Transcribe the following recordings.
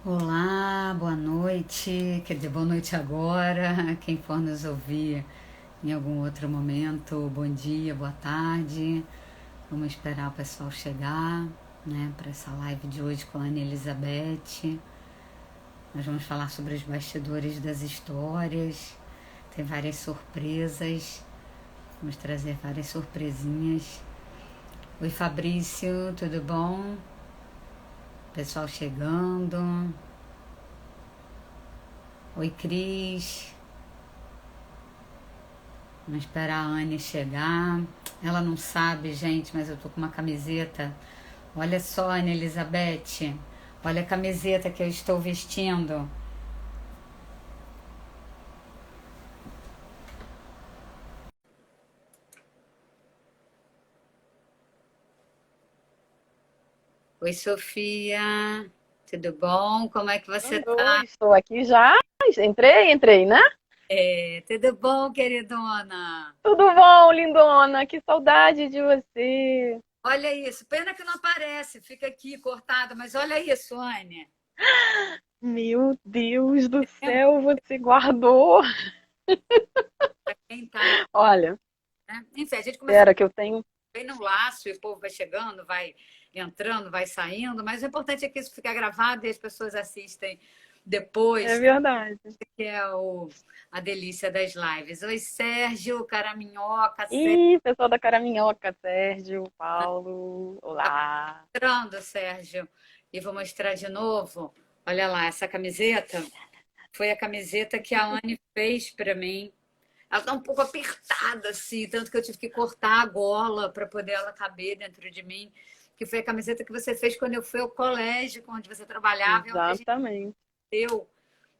Olá, boa noite. Quer dizer, boa noite agora. Quem for nos ouvir em algum outro momento, bom dia, boa tarde. Vamos esperar o pessoal chegar, né, para essa live de hoje com a Ana Elizabeth. Nós vamos falar sobre os bastidores das histórias. Tem várias surpresas. Vamos trazer várias surpresinhas. Oi, Fabrício, tudo bom? Pessoal chegando. Oi, Cris. Vamos esperar a Anne chegar. Ela não sabe, gente, mas eu tô com uma camiseta. Olha só, Ana Elizabeth. Olha a camiseta que eu estou vestindo. Oi, Sofia. Tudo bom? Como é que você Oi, tá? estou aqui já. Entrei, né? Tudo bom, queridona? Tudo bom, lindona? Que saudade de você. Olha isso. Pena que não aparece. Fica aqui cortado, mas olha isso, Anne. Meu Deus do Vendo? céu, você guardou. Quem tá, Olha, né? Enfim, a gente começou espera que eu tenho. bem no laço e o povo vai chegando, vai entrando, vai saindo, mas o importante é que isso fica gravado e as pessoas assistem É depois, verdade. que é a delícia das lives. Oi, Sérgio, Caraminhoca, Sérgio. Ih, pessoal da Caraminhoca, Sérgio, Paulo. Olá. Entrando, Sérgio. E vou mostrar de novo. Olha lá, essa camiseta foi a camiseta que a Anne fez para mim. Ela tá um pouco apertada, assim, tanto que eu tive que cortar a gola para poder ela caber dentro de mim. Que foi a camiseta que você fez quando eu fui ao colégio, onde você trabalhava e onde a gente Exatamente. deu,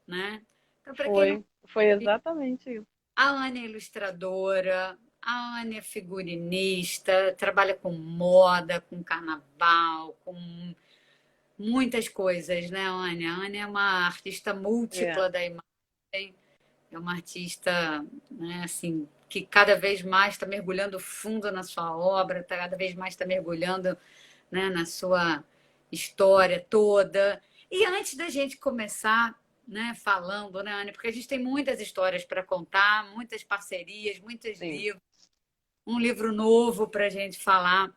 né? Então, para quem não Foi exatamente isso. a Anne é ilustradora, a Anne é figurinista, trabalha com moda, com carnaval, com muitas coisas, né, Anne? A Anne é uma artista É. múltipla da imagem, é uma artista, né, assim, que cada vez mais está mergulhando fundo na sua obra, cada vez mais está mergulhando, né, na sua história toda. E antes da gente começar, né, falando, né, Anne, porque a gente tem muitas histórias para contar, muitas parcerias, muitos Sim. livros, um livro novo para a gente falar.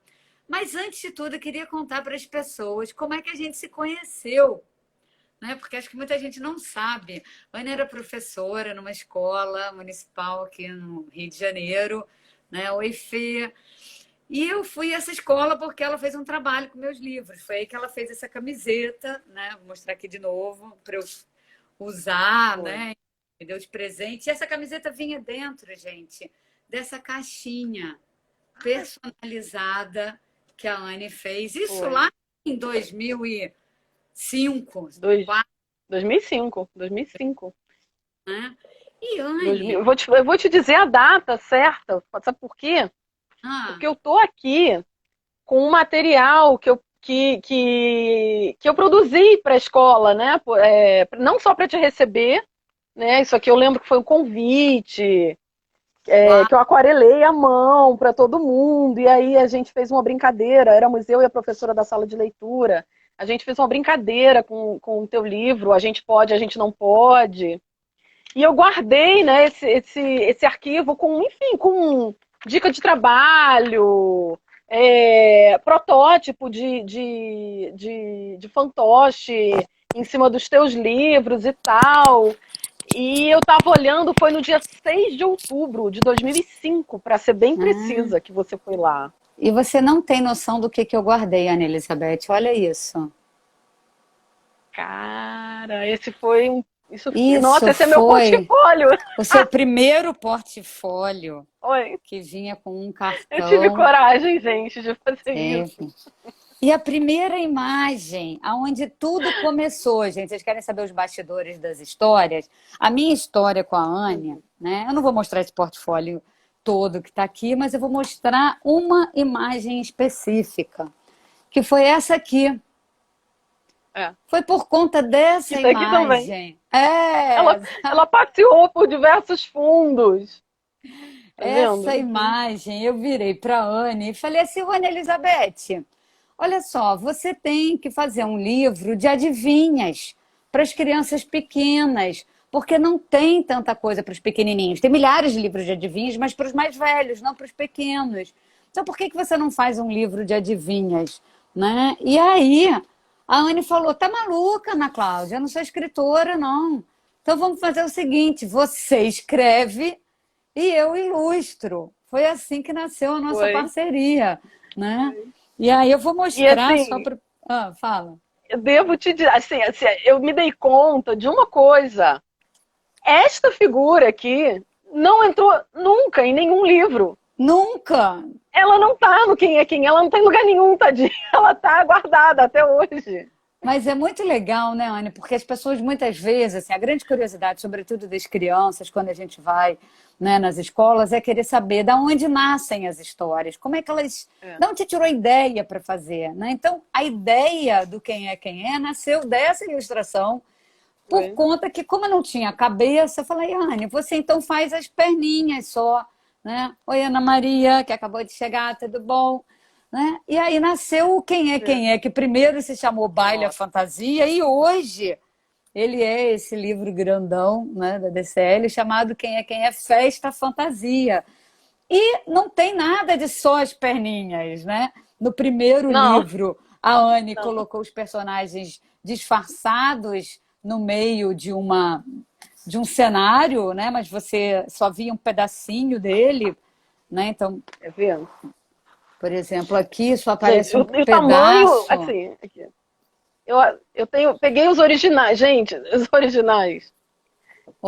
Mas antes de tudo, eu queria contar para as pessoas como é que a gente se conheceu, né? Porque acho que muita gente não sabe. A Ana era professora numa escola municipal aqui no Rio de Janeiro, né? O EIFE. E eu fui a essa escola porque ela fez um trabalho com meus livros. Foi aí que ela fez essa camiseta, né? Vou mostrar aqui de novo para eu usar, Foi. né? Me deu de presente. E essa camiseta vinha dentro, gente, dessa caixinha personalizada que a Anne fez. Isso Foi. lá em 2005, Dois, 2004, 2005. 2005. né? E 2000. Anne, Eu vou te dizer a data certa. Sabe por quê? ah, Porque eu tô aqui com um material que eu produzi para a escola, né? Não só para te receber, né? Isso aqui eu lembro que foi um convite, uau, que eu aquarelei à mão para todo mundo, e aí a gente fez uma brincadeira, éramos eu e a professora da sala de leitura, a gente fez uma brincadeira com o teu livro, a gente pode, a gente não pode. E eu guardei, né, esse arquivo com, enfim, com dica de trabalho, protótipo de fantoche em cima dos teus livros e tal. E eu estava olhando, foi no dia 6 de outubro de 2005, para ser bem ah. precisa, que você foi lá. E você não tem noção do que eu guardei, Ana Elizabeth. Olha isso. Cara, esse foi um. Isso, nossa, Isso esse é meu foi portfólio. o seu primeiro portfólio Oi, que vinha com um eu tive cartão. coragem, gente, de fazer isso. Teve. E a primeira imagem, aonde tudo começou, gente, vocês querem saber os bastidores das histórias? A minha história com a Ania, Uhum. né? Eu não vou mostrar esse portfólio todo que está aqui, mas eu vou mostrar uma imagem específica, que foi essa aqui. É. Foi por conta dessa Isso aqui também. imagem. É, Ela passeou por diversos fundos. Tá essa vendo? imagem eu virei para a Anne e falei assim, Ana Elizabeth, olha só, você tem que fazer um livro de adivinhas, para as crianças pequenas, porque não tem tanta coisa para os pequenininhos. Tem milhares de livros de adivinhas, mas para os mais velhos, não para os pequenos. Então, por que que você não faz um livro de adivinhas, né? E aí, a Anne falou: tá maluca, Ana Cláudia, eu não sou escritora, não. Então, vamos fazer o seguinte: você escreve e eu ilustro. Foi assim que nasceu a nossa Foi. parceria, né? E aí eu vou E mostrar só assim, para... Ah, fala. eu devo te dizer, assim, eu me dei conta de uma coisa. Esta figura aqui não entrou nunca em nenhum livro. Nunca! Ela não tá no Quem é Quem, ela não tá em lugar nenhum, tadinha. Ela tá guardada até hoje. Mas é muito legal, né, Anne? Porque as pessoas muitas vezes, assim, a grande curiosidade, sobretudo das crianças, quando a gente vai, né, nas escolas, é querer saber de onde nascem as histórias, como é que elas, É. de onde tirou a ideia para fazer, né? Então, a ideia do Quem é nasceu dessa ilustração, por Foi. conta que, como eu não tinha cabeça, eu falei: Anne, você então faz as perninhas só, né? Oi, Ana Maria, que acabou de chegar, tudo bom? Né? E aí nasceu o Quem é, que primeiro se chamou Baile à Nossa. Fantasia, e hoje ele é esse livro grandão, né, da DCL, chamado Quem é Festa Fantasia. E não tem nada de só as perninhas, né? No primeiro Não, livro, a Anne não. colocou os personagens disfarçados no meio de um cenário, né? Mas você só via um pedacinho dele, né? Então, É vendo? por exemplo, aqui só Gente, aparece um o tamanho, pedaço. assim, aqui. Eu, peguei os originais, gente, os originais.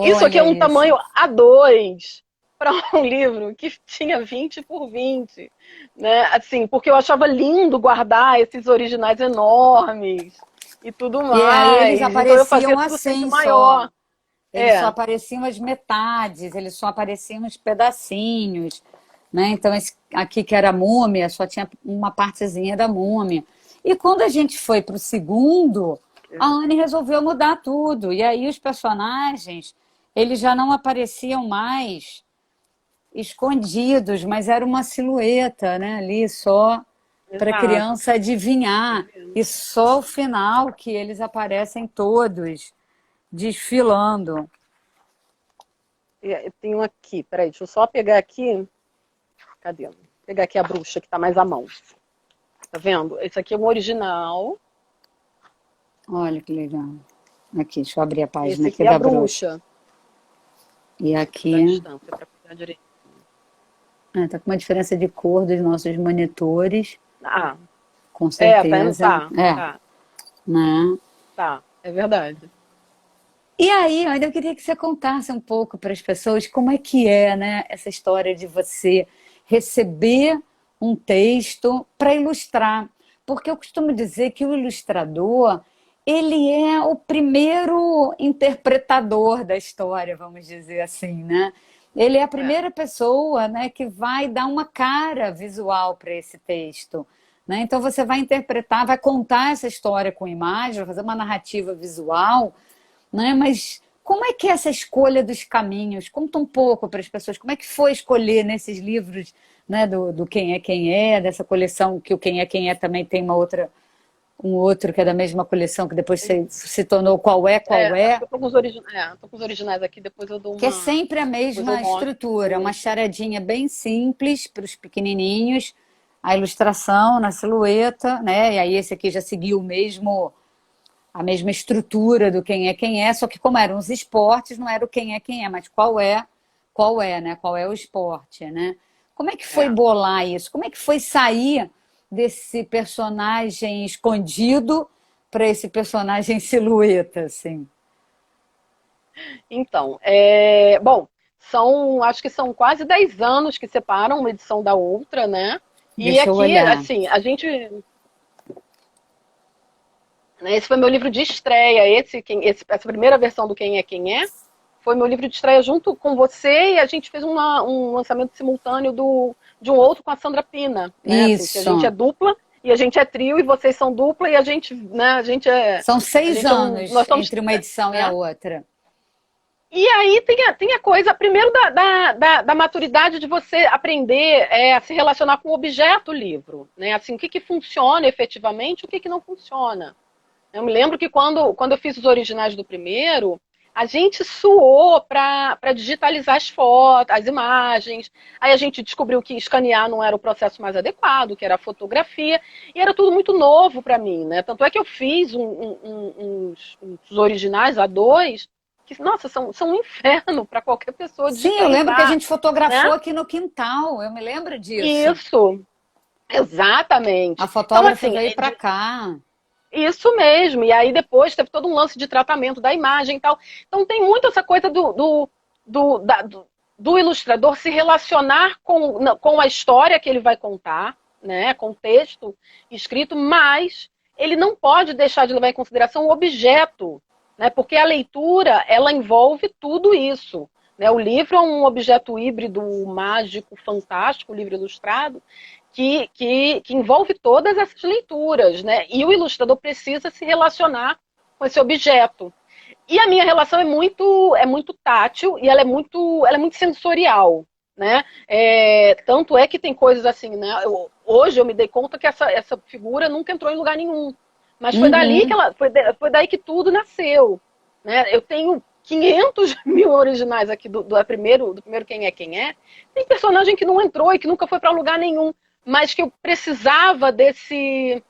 Isso aqui é Olha um isso. tamanho A2 para um livro que tinha 20 por 20, né? Assim, porque eu achava lindo guardar esses originais enormes e tudo E aí eles mais. Então eu fazia apareciam tudo sempre assim maior. só. Eles só É, apareciam as metades, eles só apareciam os pedacinhos, né? Então esse aqui que era a múmia, só tinha uma partezinha da múmia. E quando a gente foi para o segundo, a Anne resolveu mudar tudo. E aí os personagens, eles já não apareciam mais escondidos, mas era uma silhueta, né? Ali só para a exato. criança adivinhar. E só o final que eles aparecem todos desfilando. Eu tenho aqui, peraí, deixa eu só pegar aqui. Cadê? Vou pegar aqui a bruxa que tá mais à mão. Tá vendo? Esse aqui é um original. Olha que legal. Aqui, deixa eu abrir a página Esse aqui aqui é a da bruxa. bruxa. E Vou dar aqui, distância para pegar direito. tá com uma diferença de cor dos nossos monitores, Ah, com tá, certeza. tá, É, tá, né? tá. É verdade. E aí, olha, eu queria que você contasse um pouco para as pessoas como é que é, né, essa história de você receber um texto para ilustrar. Porque eu costumo dizer que o ilustrador, ele é o primeiro interpretador da história, vamos dizer assim, né? Ele é a É. primeira pessoa, né, que vai dar uma cara visual para esse texto. Né? Então você vai interpretar, vai contar essa história com imagem, vai fazer uma narrativa visual, né? Mas como é que é essa escolha dos caminhos? Conta um pouco para as pessoas, como é que foi escolher nesses livros, né, do Quem é, dessa coleção que o Quem é também tem um outro que é da mesma coleção, que depois se tornou Qual Acho é, que eu tô com tô com os originais aqui, depois eu dou que é uma. sempre a Depois eu mesma mostro. estrutura, uma charadinha bem simples para os pequenininhos, a ilustração na silhueta, né? E aí esse aqui já seguiu a mesma estrutura do Quem é, só que como eram os esportes, não era o Quem é, mas qual é, né? Qual é o esporte, né? Como é que foi É. bolar isso? Como é que foi sair desse personagem escondido para esse personagem silhueta, assim? Então, bom, acho que são quase 10 anos que separam uma edição da outra, né? E Deixa eu aqui, olhar. assim, esse foi meu livro de estreia. Essa primeira versão do Quem é, foi meu livro de estreia junto com você e a gente fez um lançamento simultâneo de um outro com a Sandra Pina, né? Assim, que a gente é Isso. dupla e a gente é trio e vocês são dupla e a gente, né? São 6 Nós anos somos, entre uma edição e a né? outra. E aí tem a coisa, primeiro, da maturidade de você aprender a se relacionar com o objeto livro, né? Assim, o que funciona efetivamente, o que não funciona. Eu me lembro que quando eu fiz os originais do primeiro, a gente suou para digitalizar as fotos, as imagens. Aí a gente descobriu que escanear não era o processo mais adequado, que era a fotografia, e era tudo muito novo para mim, né? Tanto é que eu fiz uns originais A2 que, nossa, são um inferno para qualquer pessoa Sim, eu lembro que a digitalizar, gente fotografou né? aqui no quintal, eu me lembro disso. Isso, A exatamente. Então, fotógrafa assim, veio para cá. isso mesmo. E aí depois teve todo um lance de tratamento da imagem e tal. Então tem muito essa coisa do ilustrador se relacionar com a história que ele vai contar, né, com o texto escrito, mas ele não pode deixar de levar em consideração o objeto, né, porque a leitura ela envolve tudo isso. Né? O livro é um objeto híbrido, mágico, fantástico, livro ilustrado, que envolve todas essas leituras, né? E o ilustrador precisa se relacionar com esse objeto. E a minha relação é muito tátil e ela é muito sensorial, né? Tanto é que tem coisas assim, né? Hoje eu me dei conta que essa figura nunca entrou em lugar nenhum, mas foi dali que Uhum. foi daí que tudo nasceu, né? Eu tenho 500 mil originais aqui do primeiro Quem é Quem é. Tem personagem que não entrou e que nunca foi para lugar nenhum, mas que eu precisava desse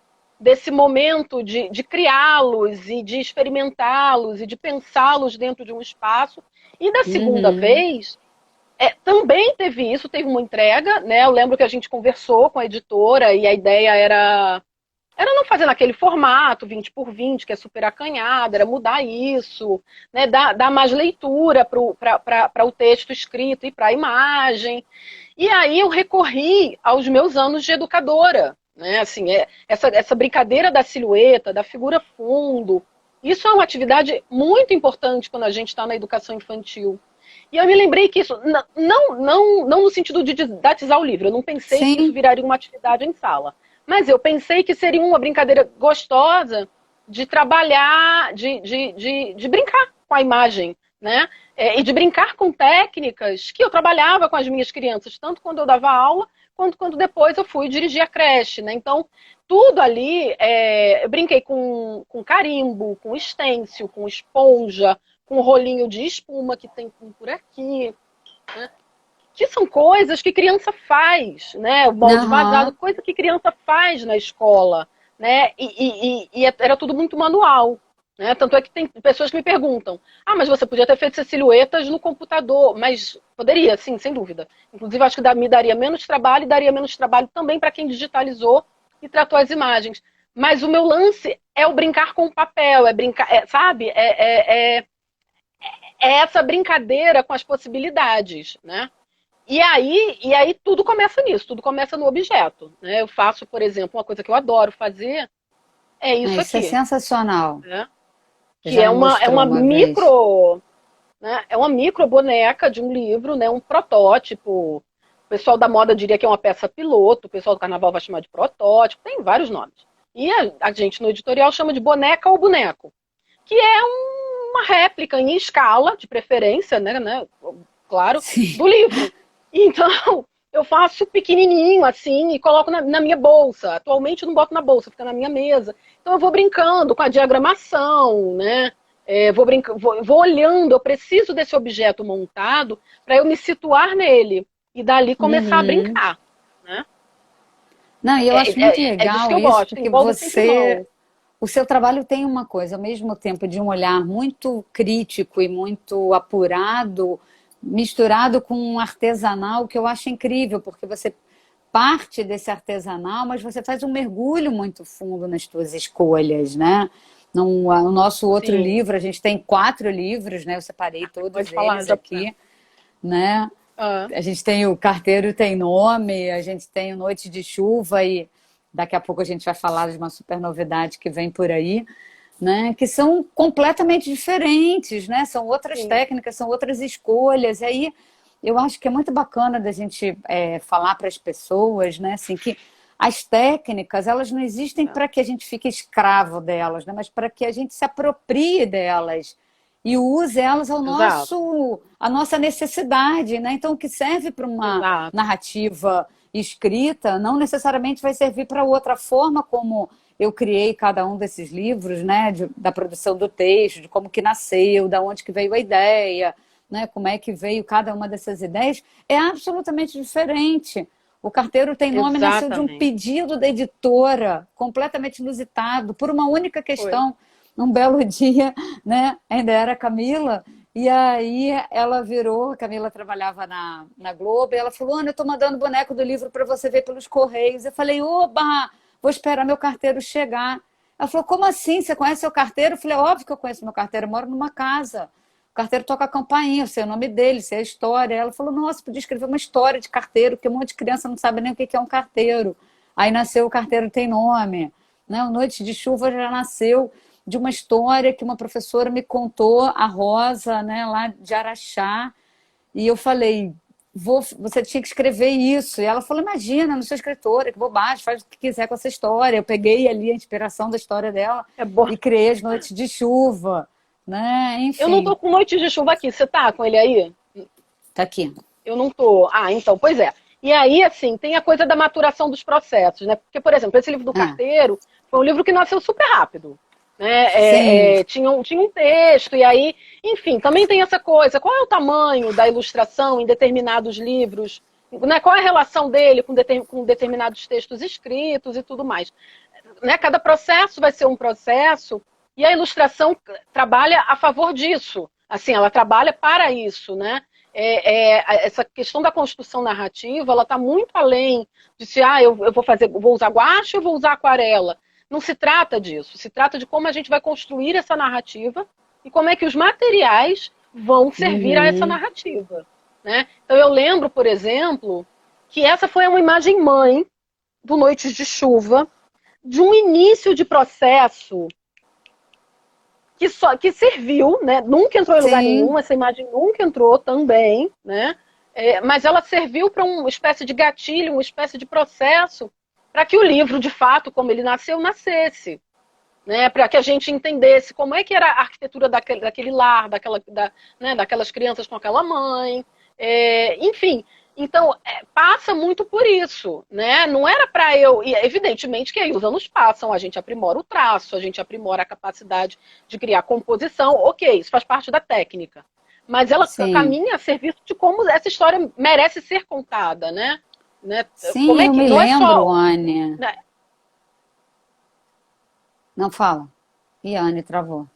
momento de criá-los e de experimentá-los e de pensá-los dentro de um espaço. E da segunda Uhum. vez, também teve isso, teve uma entrega, né? Eu lembro que a gente conversou com a editora e a ideia era não fazer naquele formato 20 por 20, que é super acanhado, era mudar isso, né? Dar mais leitura para o texto escrito e para a imagem. E aí eu recorri aos meus anos de educadora, né? Assim, essa brincadeira da silhueta, da figura fundo, isso é uma atividade muito importante quando a gente está na educação infantil. E eu me lembrei que isso, não no sentido de didatizar o livro, eu não pensei que isso Sim. viraria uma atividade em sala, mas eu pensei que seria uma brincadeira gostosa de trabalhar, de brincar com a imagem, né? E de brincar com técnicas que eu trabalhava com as minhas crianças, tanto quando eu dava aula, quanto quando depois eu fui dirigir a creche, né? Então, tudo ali, eu brinquei com carimbo, com stencil, com esponja, com rolinho de espuma que tem por aqui, né? Que são coisas que criança faz, né? O molde vazado, Aham. coisa que criança faz na escola, né? E era tudo muito manual, né? Tanto é que tem pessoas que me perguntam: ah, mas você podia ter feito essas silhuetas no computador? Mas poderia, sim, sem dúvida. Inclusive, acho que me daria menos trabalho e daria menos trabalho também para quem digitalizou e tratou as imagens. Mas o meu lance é o brincar com o papel, é brincar, sabe? É essa brincadeira com as possibilidades, né? E aí tudo começa nisso, tudo começa no objeto. Né? Eu faço, por exemplo, uma coisa que eu adoro fazer é isso Isso é aqui, sensacional. né? Você Que já é me uma, é mostrou uma uma vez. micro, né? É uma micro boneca de um livro, né? Um protótipo. O pessoal da moda diria que é uma peça piloto, o pessoal do carnaval vai chamar de protótipo, tem vários nomes. E a gente no editorial chama de boneca ou boneco, que é uma réplica em escala, de preferência, né? Claro, Sim. do livro. Então, eu faço pequenininho assim e coloco na minha bolsa. Atualmente eu não boto na bolsa, fica na minha mesa. Então eu vou brincando com a diagramação, né? Vou olhando, eu preciso desse objeto montado para eu me situar nele e dali começar a Uhum. brincar. Né? Não, e eu acho muito É disso que legal eu isso, gosto, porque envolve sempre mão. o seu trabalho tem uma coisa, ao mesmo tempo de um olhar muito crítico e muito apurado, misturado com um artesanal que eu acho incrível, porque você parte desse artesanal, mas você faz um mergulho muito fundo nas suas escolhas, né? No nosso outro Sim, livro, a gente tem 4 livros, né? Eu separei todos pode falar eles já. aqui, né? Ah, A gente tem o Carteiro Tem Nome, a gente tem o Noite de Chuva e daqui a pouco a gente vai falar de uma super novidade que vem por aí, né? Que são completamente diferentes, né? São outras sim, técnicas, são outras escolhas. E aí eu acho que é muito bacana da gente falar para as pessoas, né? Assim, que as técnicas elas não existem é, para que a gente fique escravo delas, né? Mas para que a gente se aproprie delas e use elas exato, a nossa necessidade, né? Então, o que serve para uma exato. narrativa escrita não necessariamente vai servir para outra forma como eu criei cada um desses livros, né, da produção do texto, de como que nasceu, da onde que veio a ideia, né, como é que veio cada uma dessas ideias, é absolutamente diferente. O Carteiro Tem Nome nasceu de um Exatamente. pedido da editora, completamente inusitado, por uma única Foi. questão. Num belo dia, né, ainda era a Camila, e aí ela virou, a Camila trabalhava na Globo, e ela falou, Ana, eu estou mandando o boneco do livro para você ver pelos Correios. Eu falei, oba, vou esperar meu carteiro chegar. Ela falou, como assim? Você conhece seu carteiro? Eu falei, óbvio que eu conheço meu carteiro, eu moro numa casa. O carteiro toca a campainha, eu sei o nome dele, sei a história. Ela falou, nossa, podia escrever uma história de carteiro, porque um monte de criança não sabe nem o que é um carteiro. Aí nasceu O Carteiro Tem Nome. Né? O Noite de Chuva já nasceu de uma história que uma professora me contou, a Rosa, né, lá de Araxá, e eu falei, você tinha que escrever isso. E ela falou, imagina, não sou escritora, que bobagem, faz o que quiser com essa história. Eu peguei ali a inspiração da história dela É bom. e criei As Noites de Chuva, né? Eu não tô Enfim, com Noites de Chuva aqui. Você tá com ele aí? tá aqui. Eu não tô. Ah, então, pois é. E aí, assim, tem a coisa da maturação dos processos, né? Porque, por exemplo, esse livro do Ah, Carteiro foi um livro que nasceu super rápido. Né? sim, Tinha um texto, e aí, enfim, também tem essa coisa. Qual é o tamanho da ilustração em determinados livros? Né? Qual é a relação dele com determinados textos escritos e tudo mais? Né? Cada processo vai ser um processo, e a ilustração trabalha a favor disso. Assim, ela trabalha para isso, né? Essa questão da construção narrativa, ela está muito além de se eu vou usar guache ou vou usar aquarela. Não se trata disso. Se trata de como a gente vai construir essa narrativa e como é que os materiais vão servir a essa uhum, narrativa. Né? Então eu lembro, por exemplo, que essa foi uma imagem mãe do Noites de Chuva, de um início de processo que serviu, né? Nunca entrou em lugar sim, nenhum, essa imagem nunca entrou também, né? Mas ela serviu para uma espécie de gatilho, uma espécie de processo para que o livro, de fato, como ele nasceu, nascesse. Né, para que a gente entendesse como é que era a arquitetura daquele lar, daquelas crianças com aquela mãe, enfim. Então, passa muito por isso, né? Não era para eu... E evidentemente que aí os anos passam, a gente aprimora o traço, a gente aprimora a capacidade de criar composição, ok, isso faz parte da técnica. Mas ela sim. caminha a serviço de como essa história merece ser contada, né? Como Sim, é eu que... me Não é lembro, só... Anne. Né? Não fala. E a Anne travou.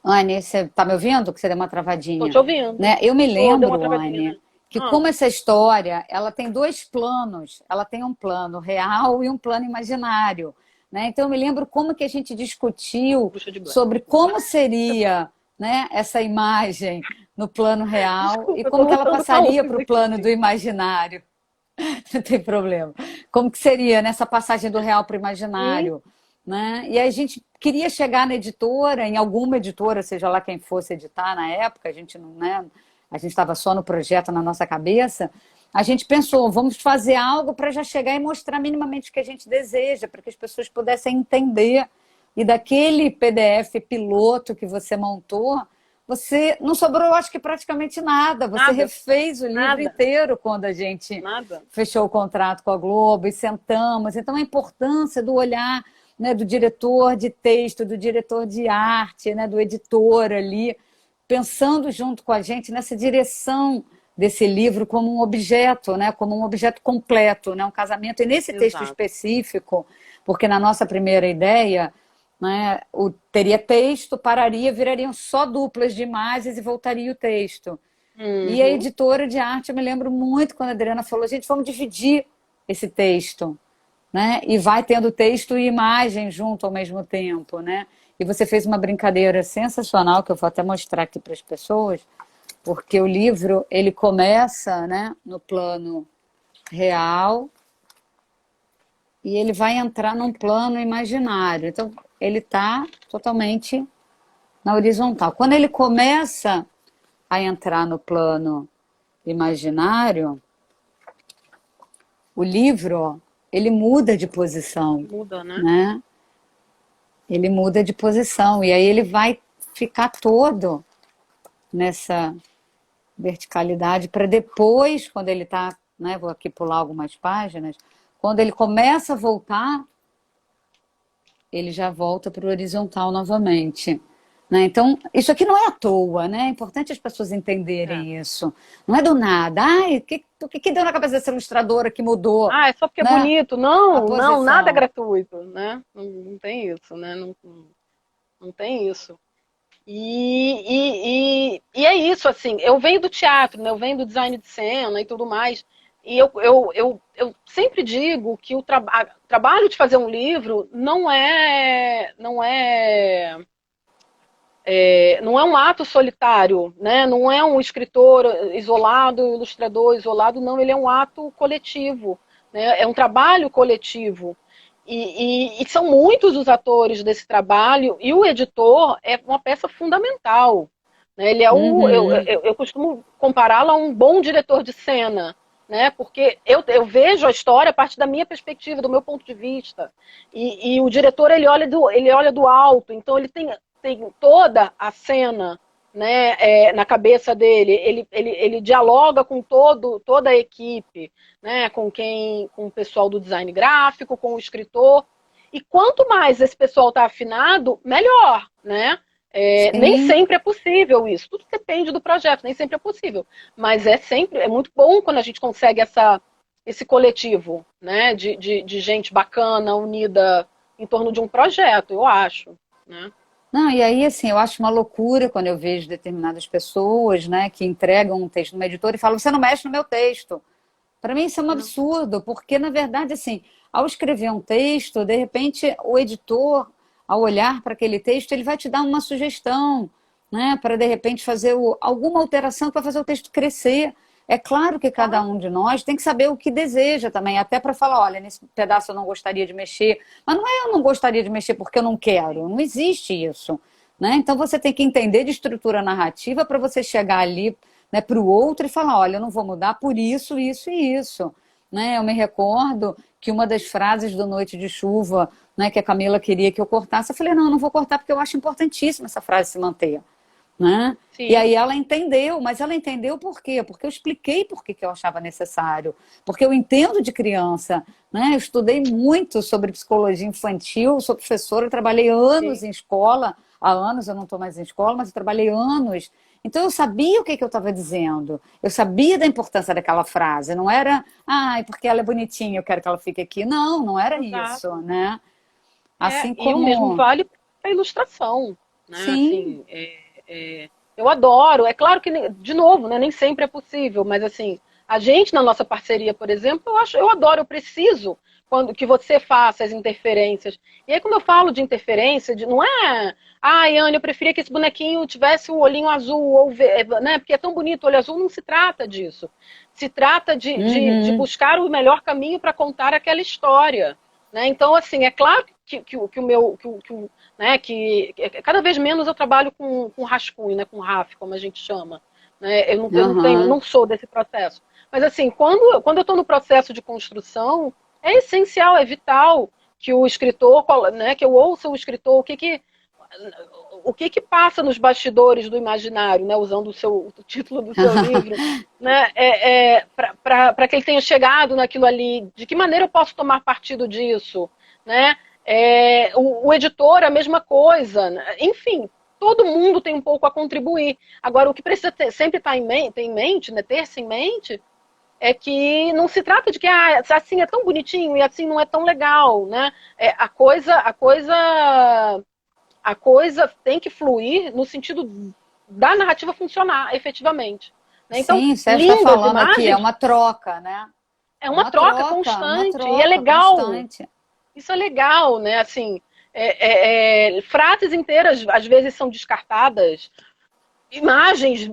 Anne, você tá me ouvindo? Que você deu uma Tô te travadinha, ouvindo. né? Eu me Deu uma lembro, travadinha, Anne, né? que Ah, como essa história, ela tem dois planos. Ela tem um plano real e um plano imaginário, né? Então eu me lembro como que a gente discutiu bucha de Blair. sobre como seria, né, essa imagem no plano real e Desculpa, eu tô como que ela lutando com a passaria luz para o aqui, plano do gente. imaginário. Não tem problema. Como que seria nessa passagem do real para o Hum, imaginário? Né? E aí a gente queria chegar na editora, em alguma editora, seja lá quem fosse editar na época, a gente não, né? A gente estava só no projeto na nossa cabeça. A gente pensou, vamos fazer algo para já chegar e mostrar minimamente o que a gente deseja, para que as pessoas pudessem entender. E daquele PDF piloto que você montou, você não sobrou, acho que praticamente nada. Você nada, refez o livro nada, inteiro quando a gente nada. fechou o contrato com a Globo e sentamos. Então, a importância do olhar, né, do diretor de texto, do diretor de arte, né, do editor ali, pensando junto com a gente nessa direção desse livro como um objeto, né, como um objeto completo, né, um casamento. E nesse texto Exato. específico, porque na nossa primeira ideia, né, teria texto, pararia, virariam só duplas de imagens e voltaria o texto. E a Uhum, editora de arte, eu me lembro muito quando a Adriana falou, gente, vamos dividir esse texto, né? E vai tendo texto e imagem junto ao mesmo tempo, né? E você fez uma brincadeira sensacional, que eu vou até mostrar aqui para as pessoas, porque o livro, ele começa, né, no plano real e ele vai entrar num plano imaginário. Então, ele está totalmente na horizontal. Quando ele começa a entrar no plano imaginário, o livro, ele muda de posição, muda, né? né? Ele muda de posição e aí ele vai ficar todo nessa verticalidade para depois, quando ele está, né, vou aqui pular algumas páginas, quando ele começa a voltar, ele já volta para o horizontal novamente. Né? Então, isso aqui não é à toa, né? É importante as pessoas entenderem isso. Não é do nada. Ai, o que deu na cabeça dessa ilustradora que mudou, Ah, é só porque é né, bonito. a Não, não, nada é posição? gratuito, né? Não, não tem isso, né? Não, não tem isso. E é isso, assim, eu venho do teatro, né? Eu venho do design de cena e tudo mais. E eu sempre digo que o trabalho de fazer um livro não é um ato solitário, né? Não é um escritor isolado, um ilustrador isolado, não, ele é um ato coletivo, né? É um trabalho coletivo. E são muitos os atores desse trabalho, e o editor é uma peça fundamental. Né? Ele é Uhum. eu costumo compará-lo a um bom diretor de cena, né? Porque eu vejo a história a partir da minha perspectiva, do meu ponto de vista. E o diretor ele olha do alto, então ele tem toda a cena, né, na cabeça dele. Ele dialoga com toda a equipe, né, com o pessoal do design gráfico, com o escritor. E quanto mais esse pessoal está afinado, melhor, né? Nem Sim. sempre é possível isso. Tudo depende do projeto, nem sempre é possível. Mas é muito bom quando a gente consegue esse coletivo, né? De gente bacana, unida em torno de um projeto, eu acho. Né? Não, e aí, assim, eu acho uma loucura quando eu vejo determinadas pessoas, né, que entregam um texto numa editora e falam, você não mexe no meu texto. Para mim isso é um absurdo, porque, na verdade, assim, ao escrever um texto, de repente, o editor, ao olhar para aquele texto, ele vai te dar uma sugestão, né, para, de repente, fazer alguma alteração que vai fazer o texto crescer. É claro que cada Claro, um de nós tem que saber o que deseja também, até para falar, olha, nesse pedaço eu não gostaria de mexer, mas não é eu não gostaria de mexer porque eu não quero, não existe isso. Né? Então você tem que entender de estrutura narrativa para você chegar ali, né, para o outro e falar, olha, eu não vou mudar por isso, isso e isso. Né? Eu me recordo que uma das frases do Noite de Chuva, né, que a Camila queria que eu cortasse, eu falei, não, eu não vou cortar porque eu acho importantíssima essa frase se manter. Né? E sim, aí ela entendeu, mas ela entendeu por quê? Porque eu expliquei por que eu achava necessário. Porque eu entendo de criança, né? Eu estudei muito sobre psicologia infantil, sou professora, eu trabalhei anos sim. em escola, há anos eu não estou mais em escola, mas eu trabalhei anos. Então eu sabia o que eu estava dizendo, eu sabia da importância daquela frase, não era, ah, porque ela é bonitinha, eu quero que ela fique aqui. Não, não era isso, Exato. né? Assim E o mesmo como, vale para a ilustração, né? sim, Assim, eu adoro. É claro que, de novo, né, nem sempre é possível, mas assim, a gente na nossa parceria, por exemplo, eu adoro, eu preciso quando que você faça as interferências. E aí, como eu falo de interferência, não é, ai, Anne, eu preferia que esse bonequinho tivesse o olhinho azul, né? Porque é tão bonito o olho azul, não se trata disso. Se trata de uhum, buscar o melhor caminho para contar aquela história. Né? Então, assim, é claro que o meu. Né, cada vez menos eu trabalho com rascunho, né, com RAF, como a gente chama. Né? Eu não, tenho, aham. não sou desse processo. Mas, assim, quando eu estou no processo de construção, é essencial, é vital que o escritor, né, que eu ouça o escritor, o que passa nos bastidores do imaginário, né, usando o título do seu livro, né, para que ele tenha chegado naquilo ali, de que maneira eu posso tomar partido disso, né? O editor, a mesma coisa, né? Enfim, todo mundo tem um pouco a contribuir. Agora, o que precisa sempre estar em mente, né, ter-se em mente, é que não se trata de que assim é tão bonitinho e assim não é tão legal, né? A coisa tem que fluir no sentido da narrativa funcionar efetivamente. Né? Então, Sim, o Sérgio está lindas falando aqui, é imagens uma troca, né? é uma troca Uma constante e é troca legal. constante. Isso é legal, né? Assim, frases inteiras às vezes são descartadas. Imagens,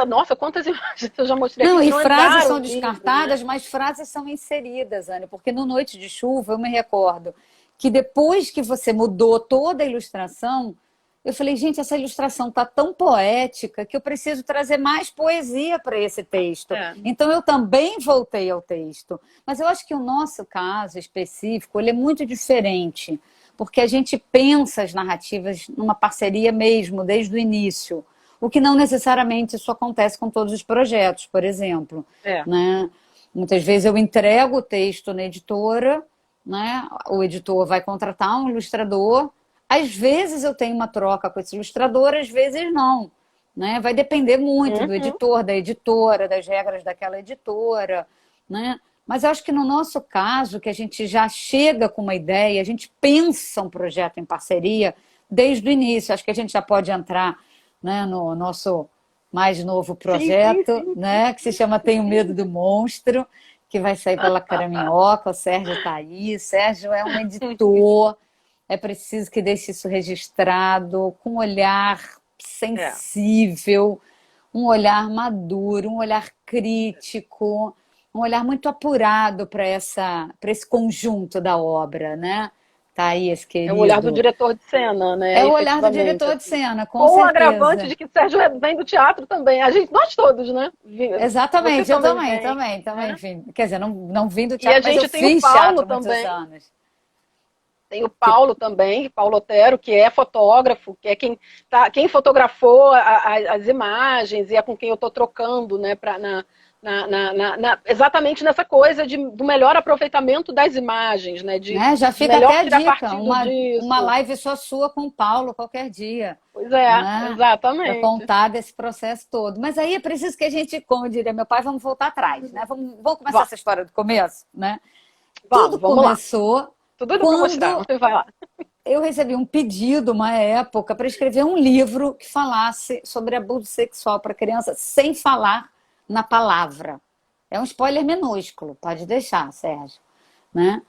nossa, quantas imagens eu já mostrei aqui Não, que e não frases entraram são no livro, né? descartadas, mas frases são inseridas, Anne, porque no Noite de Chuva eu me recordo que depois que você mudou toda a ilustração, eu falei, gente, essa ilustração está tão poética que eu preciso trazer mais poesia para esse texto. É, Então eu também voltei ao texto. Mas eu acho que o nosso caso específico, ele é muito diferente, porque a gente pensa as narrativas numa parceria mesmo, desde o início. O que não necessariamente isso acontece com todos os projetos, por exemplo. é. Né? Muitas vezes eu entrego o texto na editora, né? O editor vai contratar um ilustrador. Às vezes eu tenho uma troca com esse ilustrador, às vezes não, né? Vai depender muito do Uhum. editor, da editora, das regras daquela editora, né? Mas eu acho que no nosso caso, que a gente já chega com uma ideia, a gente pensa um projeto em parceria desde o início. Acho que a gente já pode entrar, né, no nosso mais novo Sim, sim, projeto, sim. né, que se chama Tenho Medo do Monstro, que vai sair pela Caraminhoca. O Sérgio está aí. O Sérgio é um editor, é preciso que deixe isso registrado, com um olhar É. sensível, um olhar maduro, um olhar crítico, um olhar muito apurado para esse conjunto da obra, né? Thaís, É o olhar do querido. diretor de cena, né? É o olhar do Efetivamente, diretor de assim. cena, com Com o agravante certeza. de que Sérgio vem do teatro também. A gente, nós todos, né? Você Exatamente, eu também também, vem, também, também, né? enfim. Quer dizer, não vim do E a teatro, mas eu gente tem o fiz Paulo teatro há muitos também. anos. Tem o Paulo também, Paulo Otero, que é fotógrafo, que é quem fotografou as imagens e é com quem eu estou trocando, né, exatamente nessa coisa do melhor aproveitamento das imagens, né, Né? Já de fica melhor até a tirar dica, partido uma disso. live só sua com o Paulo qualquer dia, Pois é, né? Para exatamente. contar desse processo todo. Mas aí é preciso que a gente, como diria meu pai, vamos voltar atrás, né? Vamos começar essa história do começo, né? Tudo Vamos lá. começou Tô doida para mostrar, quando mas vai lá. eu recebi um pedido, uma época, para escrever um livro que falasse sobre abuso sexual para criança sem falar na palavra. É um spoiler minúsculo, pode deixar, Sérgio, né?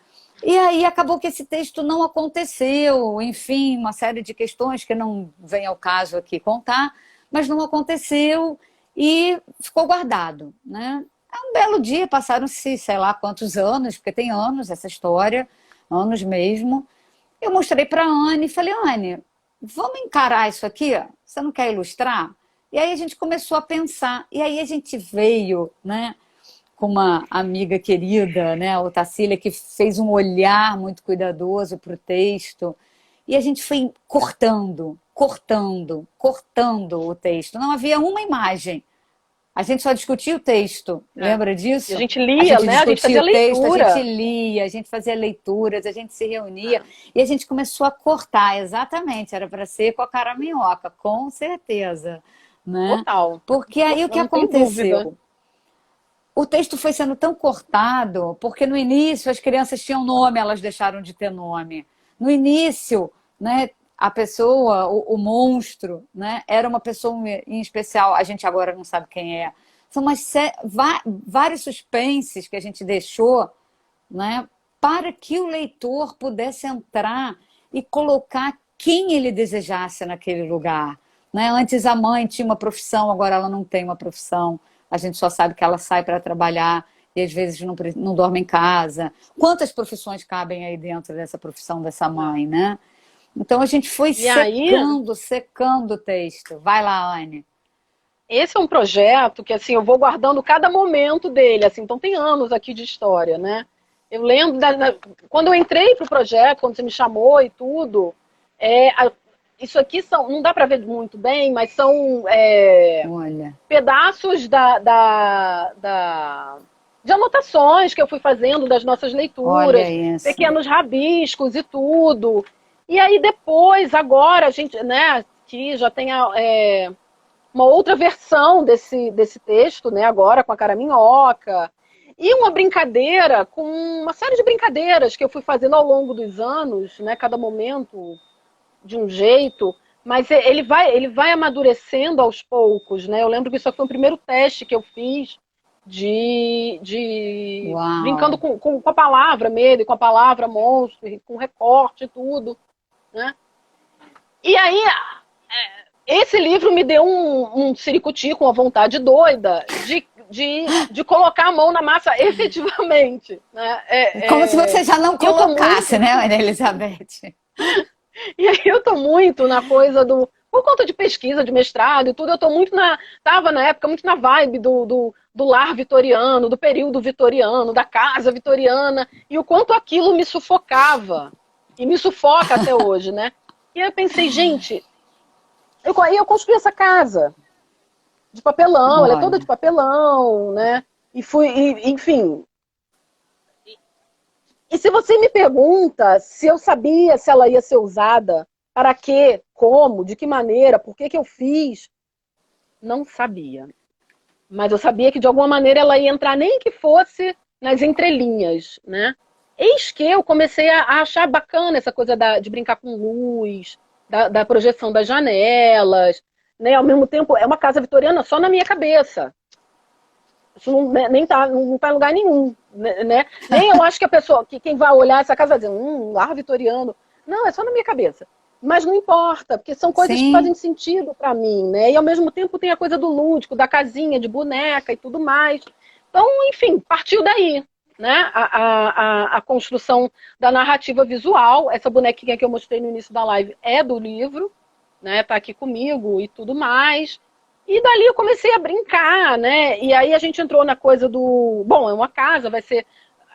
E aí acabou que esse texto não aconteceu, enfim, uma série de questões que não vem ao caso aqui contar, mas não aconteceu e ficou guardado, né? Um belo dia, passaram-se sei lá quantos anos, porque tem anos essa história, anos mesmo. Eu mostrei para a Anne e falei, Anne, vamos encarar isso aqui? Você não quer ilustrar? E aí a gente começou a pensar, e aí a gente veio, né, com uma amiga querida, né, a Otacília, que fez um olhar muito cuidadoso para o texto, e a gente foi cortando, cortando, cortando o texto. Não havia uma imagem. A gente só discutia o texto, É. lembra E a disso? gente A lia, gente né? A gente discutia fazia o texto, a gente leitura. lia, a gente fazia leituras, a gente se reunia É, e a gente começou a cortar, exatamente, era para ser com a cara minhoca, com certeza, né? total. Porque aí o Eu que não tenho dúvida. aconteceu? O texto foi sendo tão cortado, porque no início as crianças tinham nome, elas deixaram de ter nome. No início, né, a pessoa, o monstro, né, era uma pessoa em especial, a gente agora não sabe quem é. São vários suspenses que a gente deixou, né, para que o leitor pudesse entrar e colocar quem ele desejasse naquele lugar. Né? Antes a mãe tinha uma profissão, agora ela não tem uma profissão. A gente só sabe que ela sai para trabalhar e às vezes não dorme em casa. Quantas profissões cabem aí dentro dessa profissão dessa mãe, né? Então a gente foi E aí, secando, secando o texto. Vai lá, Anne. esse é um projeto que, assim, eu vou guardando cada momento dele, assim, então tem anos aqui de história, né? Eu lembro, quando eu entrei pro projeto, quando você me chamou e tudo, isso aqui não dá para ver muito bem, mas são Olha, pedaços de anotações que eu fui fazendo das nossas olha leituras, isso. pequenos rabiscos e tudo. E aí depois, agora, a gente, né, que já tem uma outra versão desse texto, né, agora com a Caraminhoca. E uma brincadeira, com uma série de brincadeiras que eu fui fazendo ao longo dos anos, né, cada momento de um jeito, mas ele vai amadurecendo aos poucos, né? Eu lembro que isso foi o primeiro teste que eu fiz de brincando Uau. com a palavra mesmo, com a palavra monstro, com recorte e tudo, né? E aí, esse livro me deu um ciricutico, uma vontade doida de colocar a mão na massa efetivamente. Né? Como se você já não E eu tô colocasse, muito. né, Maria Elizabeth? E aí eu tô muito na coisa do. Por conta de pesquisa, de mestrado e tudo, eu tô muito na. Tava na época muito na vibe do lar vitoriano, do período vitoriano, da casa vitoriana, e o quanto aquilo me sufocava. E me sufoca até hoje, né? E aí eu pensei, gente, aí eu construí essa casa de papelão, ela é toda de Olha, papelão, né? E fui, enfim. E se você me pergunta se eu sabia se ela ia ser usada, para quê, como, de que maneira, por que que eu fiz, não sabia. Mas eu sabia que de alguma maneira ela ia entrar, nem que fosse nas entrelinhas, né? Eis que eu comecei a achar bacana essa coisa de brincar com luz, da projeção das janelas, né? Ao mesmo tempo, é uma casa vitoriana só na minha cabeça. Isso não, nem tá, não tá em lugar nenhum, né? Nem eu acho que a pessoa, que quem vai olhar essa casa vai dizer, lar vitoriano. Não, é só na minha cabeça. Mas não importa, porque são coisas que fazem Sim, sentido para mim, né? E ao mesmo tempo tem a coisa do lúdico, da casinha, de boneca e tudo mais. Então, enfim, partiu daí, né? A construção da narrativa visual. Essa bonequinha que eu mostrei no início da live é do livro, né? Tá aqui comigo e tudo mais. E dali eu comecei a brincar, né? E aí a gente entrou na coisa do, bom, é uma casa, vai ser,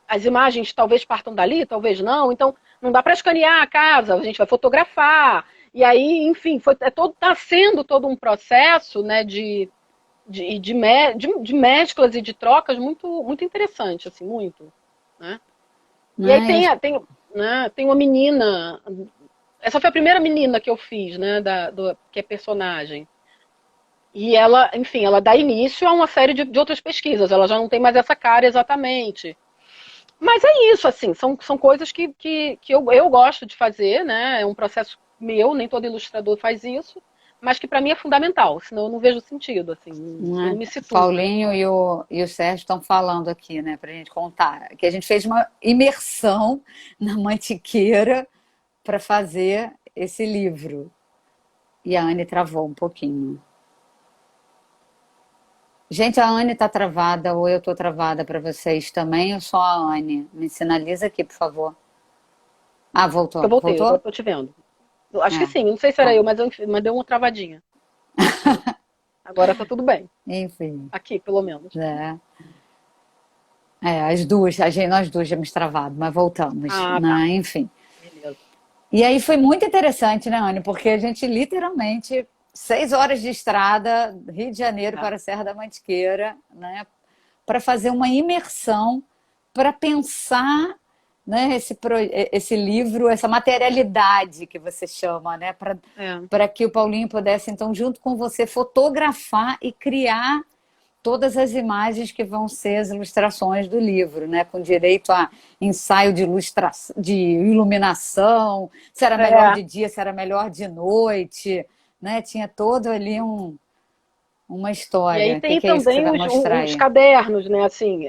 as imagens talvez partam dali, talvez não. Então não dá para escanear a casa, a gente vai fotografar. E aí, enfim, tá sendo todo um processo, né, de mesclas e de trocas muito interessante, assim, muito, né? E aí né? né, tem uma menina, essa foi a primeira menina que eu fiz, né, que é personagem. E ela, enfim, ela dá início a uma série de outras pesquisas. Ela já não tem mais essa cara exatamente. Mas é isso, assim, são coisas que eu gosto de fazer, né? É um processo meu, nem todo ilustrador faz isso, mas que para mim é fundamental, senão eu não vejo sentido, assim, eu não Né? me O situo, né? Paulinho e o Sérgio estão falando aqui, né, para a gente contar, que a gente fez uma imersão na Mantiqueira para fazer esse livro. E a Anne travou um pouquinho. Gente, a Anne está travada ou eu estou travada para vocês também, ou só a Anne? Me sinaliza aqui, por favor. Ah, Eu voltou. voltei, agora Voltou? tô te vendo. Eu acho que É, sim, não sei se era tá. eu, mas deu uma travadinha. Agora tá tudo bem, Enfim, aqui, pelo menos. né? As duas, nós duas já me travado, mas voltamos, Ah, tá, né? Enfim. beleza. E aí foi muito interessante, né, Anne? Porque a gente literalmente 6 horas de estrada, Rio de Janeiro É, para a Serra da Mantiqueira, né? Para fazer uma imersão, para pensar, né, esse livro, essa materialidade que você chama, né? é. Para que o Paulinho pudesse, então, junto com você, fotografar e criar todas as imagens que vão ser as ilustrações do livro, né? Com direito a ensaio de iluminação, se era melhor É. de dia, se era melhor de noite, né? Tinha todo ali uma E aí história. O que, tem que é isso que você também vai mostrar os aí? cadernos, né? Assim,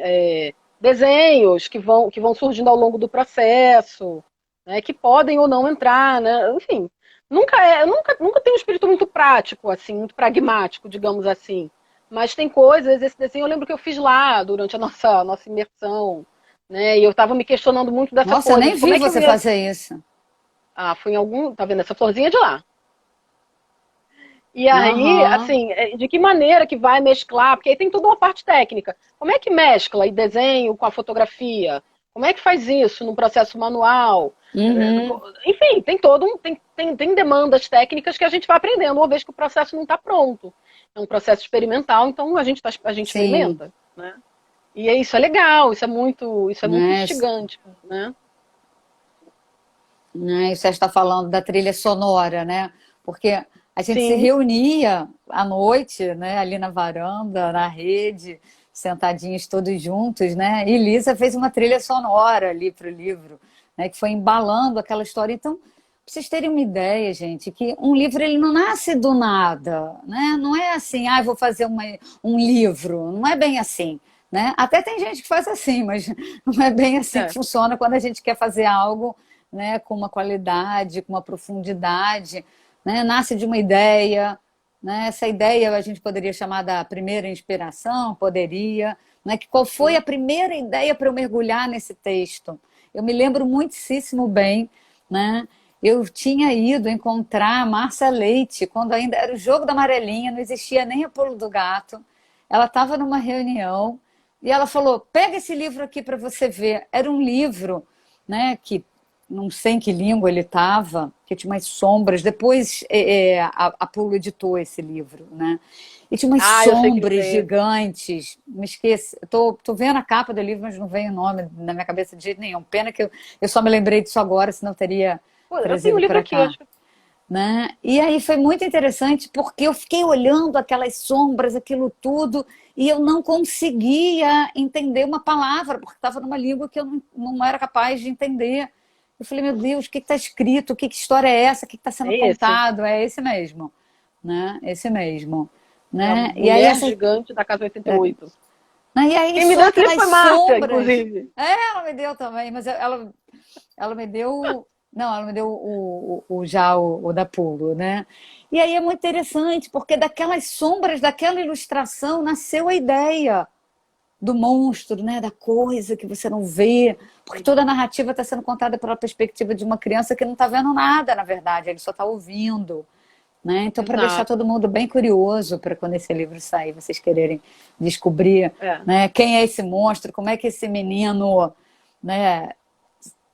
desenhos que vão surgindo ao longo do processo, né? Que podem ou não entrar, né? Enfim, nunca tem um espírito muito prático, assim, muito pragmático, digamos assim. Mas tem coisas, esse desenho eu lembro que eu fiz lá durante a nossa imersão, né? E eu estava me questionando muito dessa Nossa, eu coisa, nem de como vi é que eu você ia. fazer isso. Ah, fui em algum. Tá vendo? Essa florzinha de lá. E aí, Aham. assim, de que maneira que vai mesclar? Porque aí tem toda uma parte técnica. Como é que mescla e desenho com a fotografia? Como é que faz isso num processo manual? Uhum. Enfim, tem todo tem demandas técnicas que a gente vai aprendendo uma vez que o processo não está pronto. É um processo experimental, então a gente Sim. experimenta, né? E isso é legal, isso é muito Né? instigante, né? Né? E você está falando da trilha sonora, né? Porque a gente se Sim, reunia à noite, né? Ali na varanda, na rede, sentadinhos todos juntos, né? E Lisa fez uma trilha sonora ali para o livro, né? Que foi embalando aquela história. Então, para vocês terem uma ideia, gente, que um livro ele não nasce do nada, né? Não é assim, vou fazer um livro. Não é bem assim. Né? Até tem gente que faz assim, mas não é bem assim que é. funciona quando a gente quer fazer algo, né, com uma qualidade, com uma profundidade, né, nasce de uma ideia, né, essa ideia a gente poderia chamar da primeira inspiração, poderia, né, que qual foi a primeira ideia para eu mergulhar nesse texto? Eu me lembro muitíssimo bem, né, eu tinha ido encontrar a Márcia Leite quando ainda era o Jogo da Amarelinha, não existia nem a Pulo do Gato. Ela estava numa reunião e ela falou: pega esse livro aqui para você ver. Era um livro, né, que não sei em que língua ele estava, que tinha umas sombras. Depois a Pulo editou esse livro, né? E tinha umas Ah, eu sei que sombras livro gigantes. Me esqueci. Tô vendo a capa do livro, mas não vem o nome na minha cabeça de jeito nenhum. Pena que eu só me lembrei disso agora, senão eu teria Pô, eu tenho o trazido livro para aqui, eu cá. acho que... Né? E aí foi muito interessante porque eu fiquei olhando aquelas sombras, aquilo tudo, e eu não conseguia entender uma palavra, porque estava numa língua que eu não era capaz de entender. Eu falei, meu Deus, o que está escrito? Que história é essa? O que está sendo É esse. contado? É esse mesmo, né? Esse mesmo, É a né? E aí Mulher essa, Gigante da Casa 88. né? E aí Quem me só deu esse livro aquelas foi Márcia, sombras. inclusive. Ela me deu também, mas ela me deu. Não, ela me deu o da Pulo, né? E aí é muito interessante, porque daquelas sombras, daquela ilustração, nasceu a ideia do monstro, né? Da coisa que você não vê. Porque toda a narrativa está sendo contada pela perspectiva de uma criança que não está vendo nada, na verdade, ele só está ouvindo. Né? Então, para deixar Exato. todo mundo bem curioso para quando esse livro sair, vocês quererem descobrir, É. né, quem é esse monstro, como é que esse menino, né,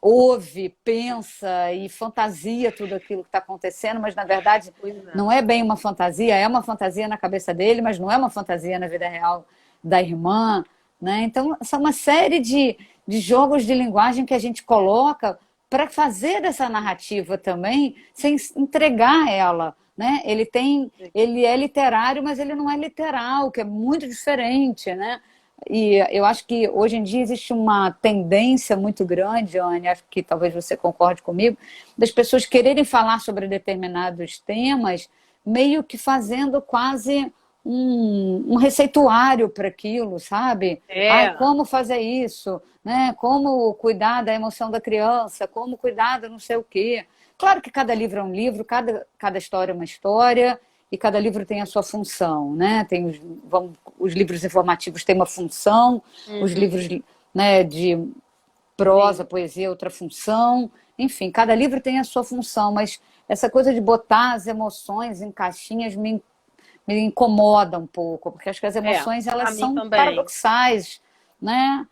ouve, pensa e fantasia tudo aquilo que está acontecendo, mas na verdade Pois é. não é bem uma fantasia, é uma fantasia na cabeça dele, mas não é uma fantasia na vida real da irmã. Né? Então, são uma série de jogos de linguagem que a gente coloca para fazer dessa narrativa também, sem entregar ela. Né? Ele é literário, mas ele não é literal, que é muito diferente, né? E eu acho que hoje em dia existe uma tendência muito grande, Anne, acho que talvez você concorde comigo, das pessoas quererem falar sobre determinados temas, meio que fazendo quase um receituário para aquilo, sabe? Ai, É. como fazer isso, né? Como cuidar da emoção da criança, como cuidar do não sei o quê. Claro que cada livro é um livro, cada história é uma história, e cada livro tem a sua função, né? Tem os livros informativos têm uma função, os Uhum. livros, né, de prosa, Sim. poesia, outra função. Enfim, cada livro tem a sua função, mas essa coisa de botar as emoções em caixinhas me incomoda um pouco, porque acho que as É. emoções elas A mim são também. paradoxais, né?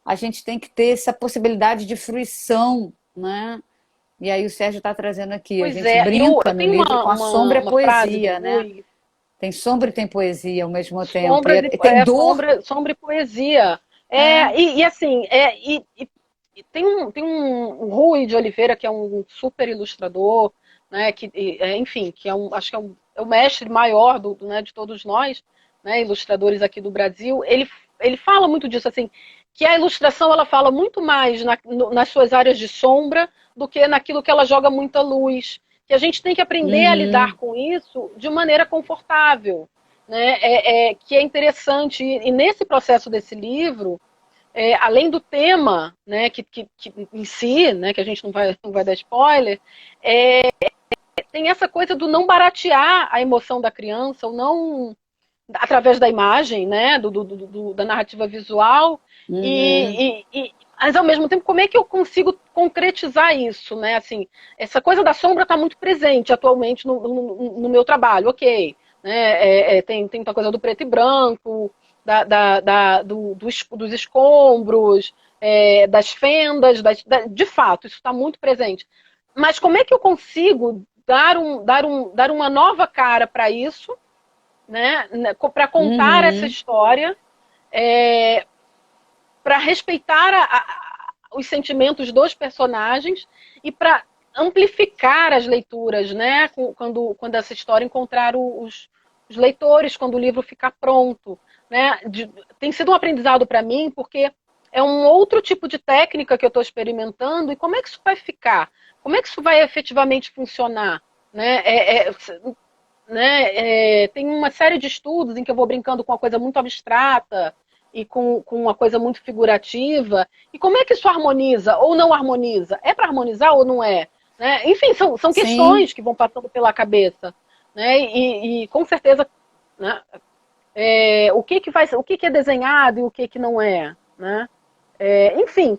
A gente tem que ter essa possibilidade de fruição, né? E aí o Sérgio está trazendo aqui, a Pois gente é. brinca Eu no tenho livro uma, com a uma, sombra e a uma frase do poesia, né? Rui. Tem sombra e tem poesia ao mesmo tempo. Sombras E tem dor. sombra e poesia. É. E assim, e tem um Rui de Oliveira, que é um super ilustrador, né, enfim, que acho que é o mestre maior né, de todos nós, né, ilustradores aqui do Brasil. Ele fala muito disso, assim, que a ilustração ela fala muito mais nas suas áreas de sombra do que naquilo que ela joga muita luz. Que a gente tem que aprender a lidar Uhum. com isso de maneira confortável, né? Que é interessante. E nesse processo desse livro, além do tema, né, que em si, né, que a gente não vai dar spoiler, tem essa coisa do não baratear a emoção da criança, ou não através da imagem, né, da narrativa visual, Uhum. mas ao mesmo tempo, como é que eu consigo concretizar isso, né? Assim, essa coisa da sombra está muito presente atualmente no meu trabalho, ok. Né? Tem muita coisa do preto e branco, dos escombros, das fendas, de fato, isso está muito presente. Mas como é que eu consigo dar uma nova cara para isso, né? Para contar essa Uhum. história, para respeitar os sentimentos dos personagens e para amplificar as leituras, né? Quando essa história encontrar os leitores, quando o livro ficar pronto, né? Tem sido um aprendizado para mim, porque é um outro tipo de técnica que eu estou experimentando, e como é que isso vai ficar? Como é que isso vai efetivamente funcionar? Né? Tem uma série de estudos em que eu vou brincando com uma coisa muito abstrata e com uma coisa muito figurativa. E como é que isso harmoniza ou não harmoniza? É para harmonizar ou não é? Né? Enfim, são Sim. questões que vão passando pela cabeça. Né? E com certeza, né? O que é desenhado e o que não é. Né? Enfim.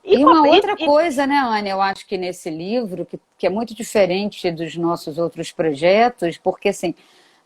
E, E uma e, outra e, coisa, né, Anne, eu acho que nesse livro, que é muito diferente dos nossos outros projetos, porque assim,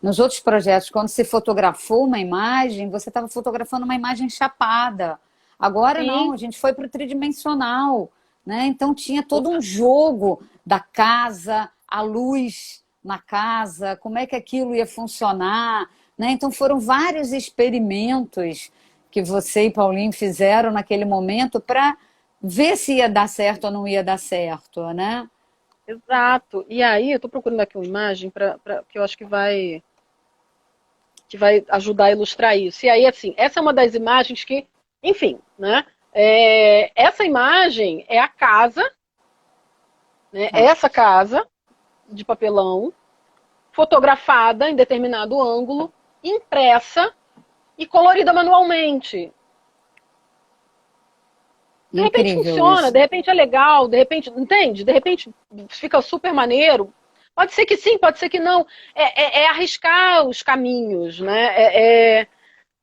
nos outros projetos, quando se fotografou uma imagem, você estava fotografando uma imagem chapada. Agora não, sim, a gente foi para o tridimensional. né? Então tinha todo um jogo da casa, a luz na casa, como é que aquilo ia funcionar, né? Então foram vários experimentos que você e Paulinho fizeram naquele momento para ver se ia dar certo ou não ia dar certo, né? Exato. E aí, eu estou procurando aqui uma imagem que eu acho que vai ajudar a ilustrar isso. E aí, assim, essa é uma das imagens que, enfim, né? Essa imagem é a casa, né? Tá. Essa casa de papelão, fotografada em determinado ângulo, impressa e colorida manualmente. De repente Incrível funciona, isso. de repente é legal, de repente, entende? De repente fica super maneiro. Pode ser que sim, pode ser que não. É arriscar os caminhos, né?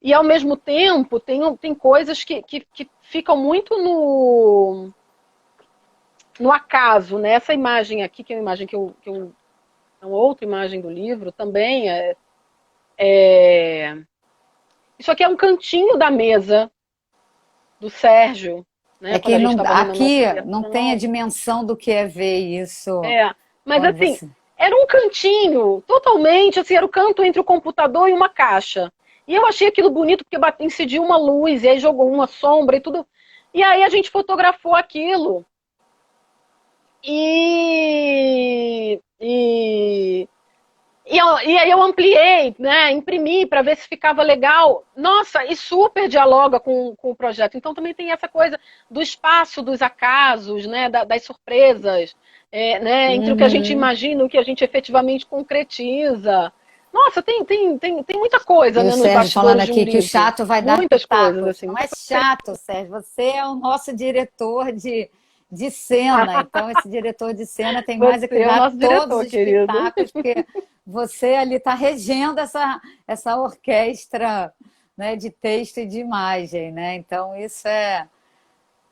E ao mesmo tempo tem coisas que ficam muito no acaso, né? Essa imagem aqui, que é uma imagem é uma outra imagem do livro, também é. Isso aqui é um cantinho da mesa do Sérgio, né? É Quando que a gente não, estava ali na nossa aqui não tem a imersão. dimensão do que é ver isso Mas quando assim, você. era um cantinho, totalmente, assim, era o canto entre o computador e uma caixa. E eu achei aquilo bonito porque incidiu uma luz, e aí jogou uma sombra e tudo. E aí a gente fotografou aquilo. E aí eu ampliei, né, imprimi para ver se ficava legal. Nossa, e super dialoga com o projeto. Então também tem essa coisa do espaço dos acasos, né, das surpresas, né, entre o que a gente Uhum. imagina e o que a gente efetivamente concretiza. Nossa, tem muita coisa, E o né, nos Sérgio falando bastidores de um aqui que o livro. chato vai dar Muitas coisas, pitacos. assim, Não é muita coisa. chato, Sérgio. Você é o nosso diretor de cena. Então, esse diretor de cena tem mais é que Você é o dar nosso todos diretor, os querido. pitacos, porque você ali está regendo essa orquestra, né, de texto e de imagem, né? Então, isso é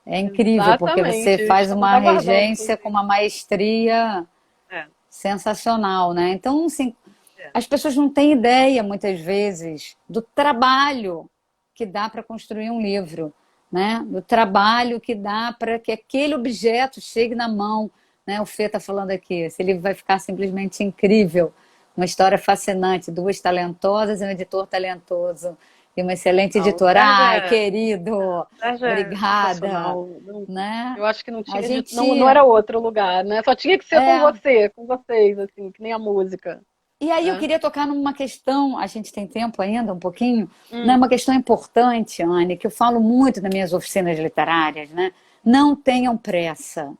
incrível, porque você Exatamente. faz Estamos uma aguardando, regência com inclusive. uma maestria É, sensacional, né? Então, assim, é. as pessoas não têm ideia, muitas vezes, do trabalho que dá para construir um livro, né? Do trabalho que dá para que aquele objeto chegue na mão, né? O Fê está falando aqui, esse livro vai ficar simplesmente incrível, uma história fascinante, duas talentosas e um editor talentoso e uma excelente Não, o editora. Sérgio Ai, é, querido, o Sérgio é obrigada, sensacional. né? Eu acho que não A tinha gente não era outro lugar, né? Só tinha que ser com é, você, com vocês, assim, que nem a música, e aí eu né? queria tocar numa questão, a gente tem tempo ainda, um pouquinho, né? Hum, Uma questão importante, Anne, que eu falo muito nas minhas oficinas literárias, né? Não tenham pressa.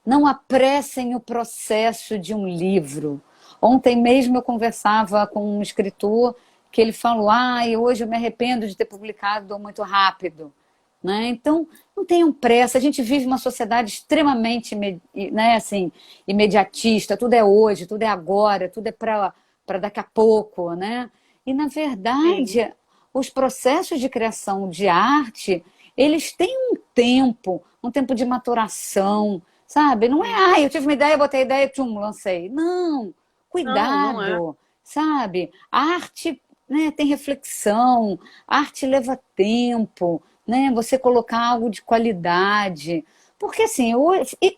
Não apressem o processo de um livro. Ontem mesmo eu conversava com um escritor que ele falou: hoje eu me arrependo de ter publicado muito rápido. Né? Então, não tenham pressa. A gente vive uma sociedade extremamente, né, assim, imediatista. Tudo é hoje, tudo é agora, tudo é para daqui a pouco. Né? E, na sim, verdade, os processos de criação de arte, eles têm um tempo de maturação, sabe? Não é, sim. eu tive uma ideia, botei a ideia, tchum, lancei. Não, Não, não é. cuidado, sabe? A arte, né, tem reflexão, a arte leva tempo, né? Você colocar algo de qualidade. Porque, assim,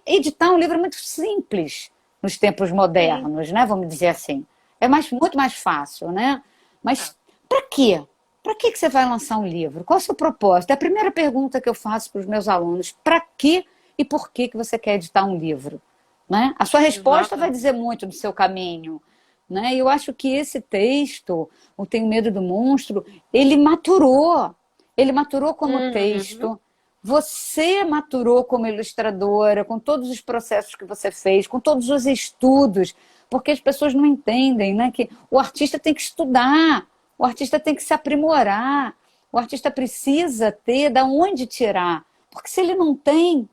editar um livro é muito simples nos tempos Sim. modernos, né? Vamos dizer assim. É muito mais fácil, né? É. Mas para quê? Para que você vai lançar um livro? Qual é o seu propósito? É a primeira pergunta que eu faço para os meus alunos. Para quê e por que você quer editar um livro? Né? A sua resposta vai Exatamente. dizer muito do seu caminho. Né? E eu acho que esse texto, O Tenho Medo do Monstro, ele maturou. Ele maturou como Uhum. texto. Você maturou como ilustradora, com todos os processos que você fez, com todos os estudos, porque as pessoas não entendem, né, que o artista tem que estudar, o artista tem que se aprimorar, o artista precisa ter da onde tirar, porque se ele não tem,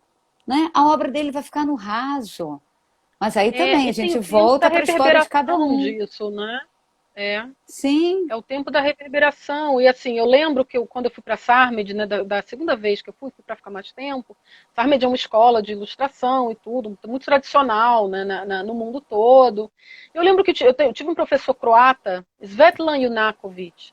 né, a obra dele vai ficar no raso. Mas aí também a E tem gente o tempo da volta para a história de cada reverberação um. disso, né? É. Sim, É o tempo da reverberação. E assim, eu lembro que quando eu fui para a Sarmed, né, da segunda vez que eu fui para ficar mais tempo, Sarmed é uma escola de ilustração e tudo, muito tradicional, né, no mundo todo. Eu lembro que eu tive um professor croata, Svetlan Junakovic,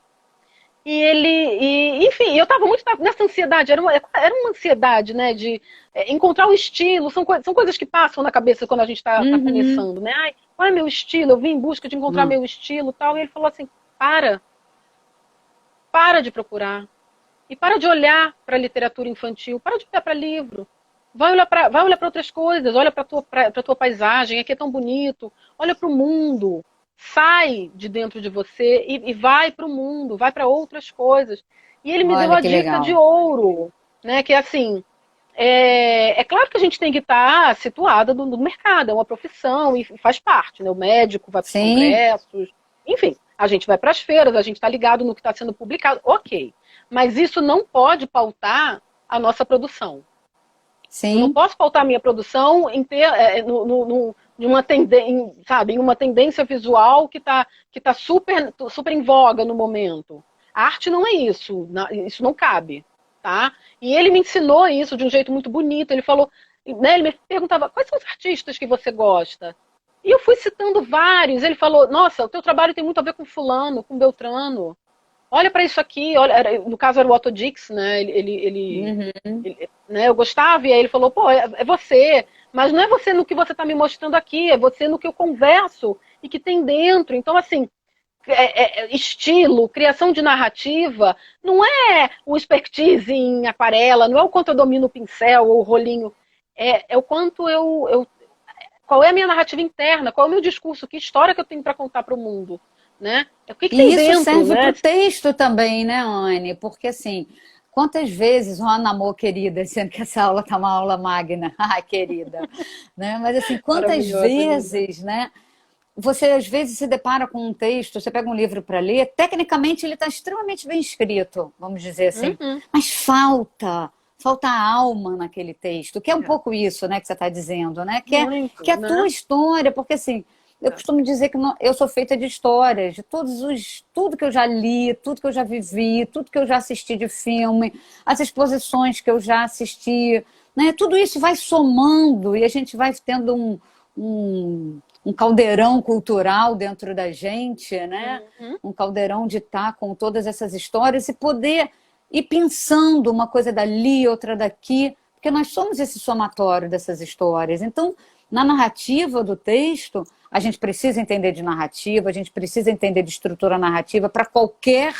Enfim, eu estava muito nessa ansiedade, era uma ansiedade, né, de encontrar o estilo, são coisas que passam na cabeça quando a gente está Uhum. começando, né? Ai, qual é meu estilo? Eu vim em busca de encontrar Hum. meu estilo, tal, e ele falou assim, para de procurar, e para de olhar para a literatura infantil, para de olhar para livro, vai olhar para outras coisas, olha para a tua paisagem, aqui é tão bonito, olha para o mundo, sai de dentro de você e vai para o mundo, vai para outras coisas. E ele me deu Olha a que dica de legal. ouro, né? Que é assim, é claro que a gente tem que estar situada no mercado, é uma profissão e faz parte, né? O médico vai para os Sim, congressos, enfim, a gente vai para as feiras, a gente está ligado no que está sendo publicado, ok. Mas isso não pode pautar a nossa produção. Eu não sim. posso pautar a minha produção em uma tendência, sabe, em uma tendência visual que tá super em voga no momento. A arte não é isso, isso não cabe, tá? E ele me ensinou isso de um jeito muito bonito. Ele falou, né, ele me perguntava quais são os artistas que você gosta. E eu fui citando vários. Ele falou, nossa, o teu trabalho tem muito a ver com fulano, com Beltrano. Olha para isso aqui, olha, no caso era o Otto Dix, né? Uhum. Né, eu gostava, e aí ele falou, pô, é você, mas não é você no que você está me mostrando aqui, é você no que eu converso e que tem dentro. Então, assim, estilo, criação de narrativa, não é o expertise em aquarela, não é o quanto eu domino o pincel ou o rolinho, é o quanto qual é a minha narrativa interna, qual é o meu discurso, que história que eu tenho para contar para o mundo, né? O que tem E isso dentro, serve para né? o texto também, né, Anne? Porque assim, quantas vezes, Ana, amor querida, dizendo que essa aula está uma aula magna, ai, querida, né? Mas assim, quantas Maravilhosa, linda. vezes, né? Você às vezes se depara com um texto, você pega um livro para ler, tecnicamente ele está extremamente bem escrito, vamos dizer assim, Uhum. mas falta alma naquele texto, que é um pouco isso, né, que você está dizendo, né, que Muito, é a tua né? história, porque assim, eu É. costumo dizer que eu sou feita de histórias, de tudo que eu já li, tudo que eu já vivi, tudo que eu já assisti de filme, as exposições que eu já assisti, né, tudo isso vai somando e a gente vai tendo um caldeirão cultural dentro da gente, né? Uhum. Um caldeirão de estar com todas essas histórias e poder ir pensando uma coisa dali, outra daqui, porque nós somos esse somatório dessas histórias. Então, na narrativa do texto, a gente precisa entender de narrativa, a gente precisa entender de estrutura narrativa para qualquer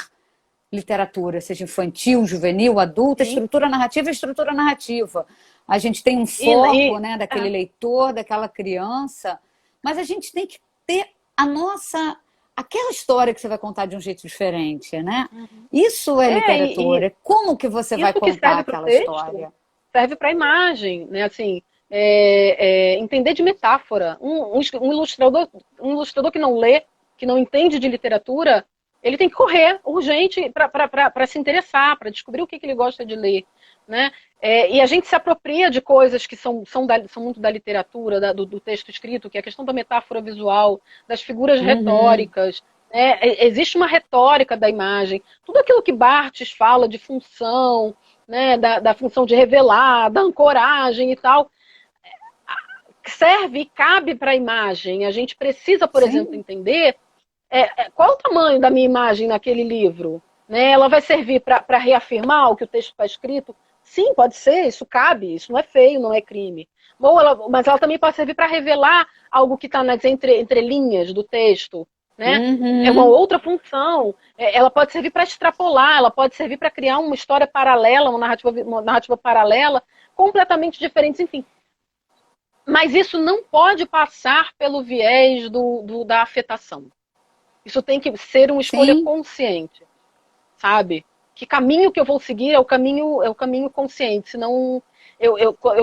literatura, seja infantil, juvenil, adulta, Sim. estrutura narrativa é estrutura narrativa. A gente tem um E, foco, e né, daquele é, leitor, daquela criança, mas a gente tem que ter aquela história que você vai contar de um jeito diferente, né? uhum. Isso é E literatura. Como que você vai isso que contar serve para o aquela texto história? serve para a imagem, né? Assim, entender de metáfora. Um ilustrador que não lê, que não entende de literatura, ele tem que correr urgente para se interessar, para descobrir o que ele gosta de ler, né? E a gente se apropria de coisas que são muito da literatura, do texto escrito, que é a questão da metáfora visual, das figuras Uhum. retóricas. Né? Existe uma retórica da imagem. Tudo aquilo que Barthes fala de função, né, da função de revelar, da ancoragem e tal, serve e cabe para a imagem. A gente precisa, por exemplo, Sim, entender qual é o tamanho da minha imagem naquele livro. Né? Ela vai servir para reafirmar o que o texto está escrito? Sim, pode ser, isso cabe, isso não é feio, não é crime. Mas ela também pode servir para revelar algo que está nas entrelinhas do texto. Né? É uma uhum. outra função. Ela pode servir para extrapolar, ela pode servir para criar uma história paralela, uma narrativa paralela, completamente diferente, enfim. Mas isso não pode passar pelo viés da afetação. Isso tem que ser uma escolha Sim. consciente, sabe? Que caminho que eu vou seguir é o caminho consciente. Senão,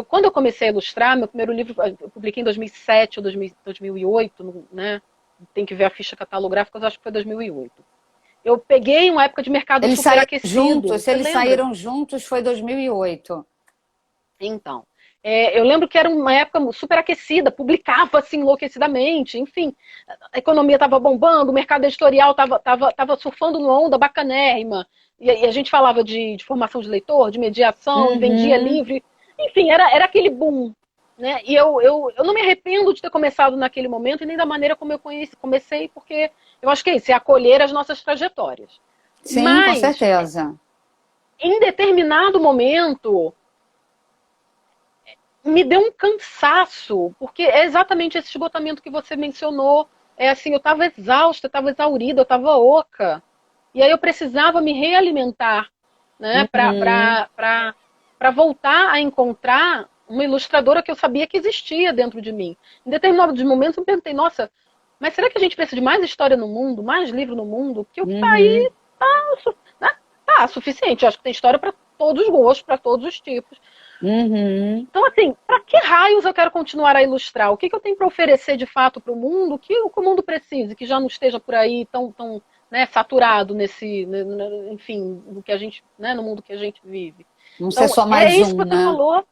quando eu comecei a ilustrar, meu primeiro livro eu publiquei em 2007 ou 2008, né? Tem que ver a ficha catalográfica, mas acho que foi 2008. Eu peguei uma época de mercado Eles saíram superaquecido. juntos, se Você eles lembra? saíram juntos foi 2008. Então, eu lembro que era uma época super aquecida, publicava assim enlouquecidamente, enfim, a economia estava bombando, o mercado editorial estava surfando numa onda bacanérrima, e a gente falava de formação de leitor, de mediação, e vendia Uhum. livro, enfim, era aquele boom. Né? E eu não me arrependo de ter começado naquele momento e nem da maneira como eu comecei, porque eu acho que é isso, é acolher as nossas trajetórias. Sim, com Mas, certeza. em determinado momento, me deu um cansaço, porque é exatamente esse esgotamento que você mencionou. É assim, eu estava exausta, eu estava exaurida, eu estava oca. E aí eu precisava me realimentar, né, Uhum, para voltar a encontrar uma ilustradora que eu sabia que existia dentro de mim. Em determinados momentos eu perguntei, nossa, mas será que a gente precisa de mais história no mundo, mais livro no mundo? Porque o que está uhum, aí né, tá suficiente. Eu acho que tem história para todos os gostos, para todos os tipos. uhum. Então, assim, para que raios eu quero continuar a ilustrar? O que eu tenho para oferecer de fato para o mundo que o mundo precise, que já não esteja por aí tão né, saturado nesse, enfim, no que a gente, né, no mundo que a gente vive. Não ser Então, só é mais isso que um, você né? falou,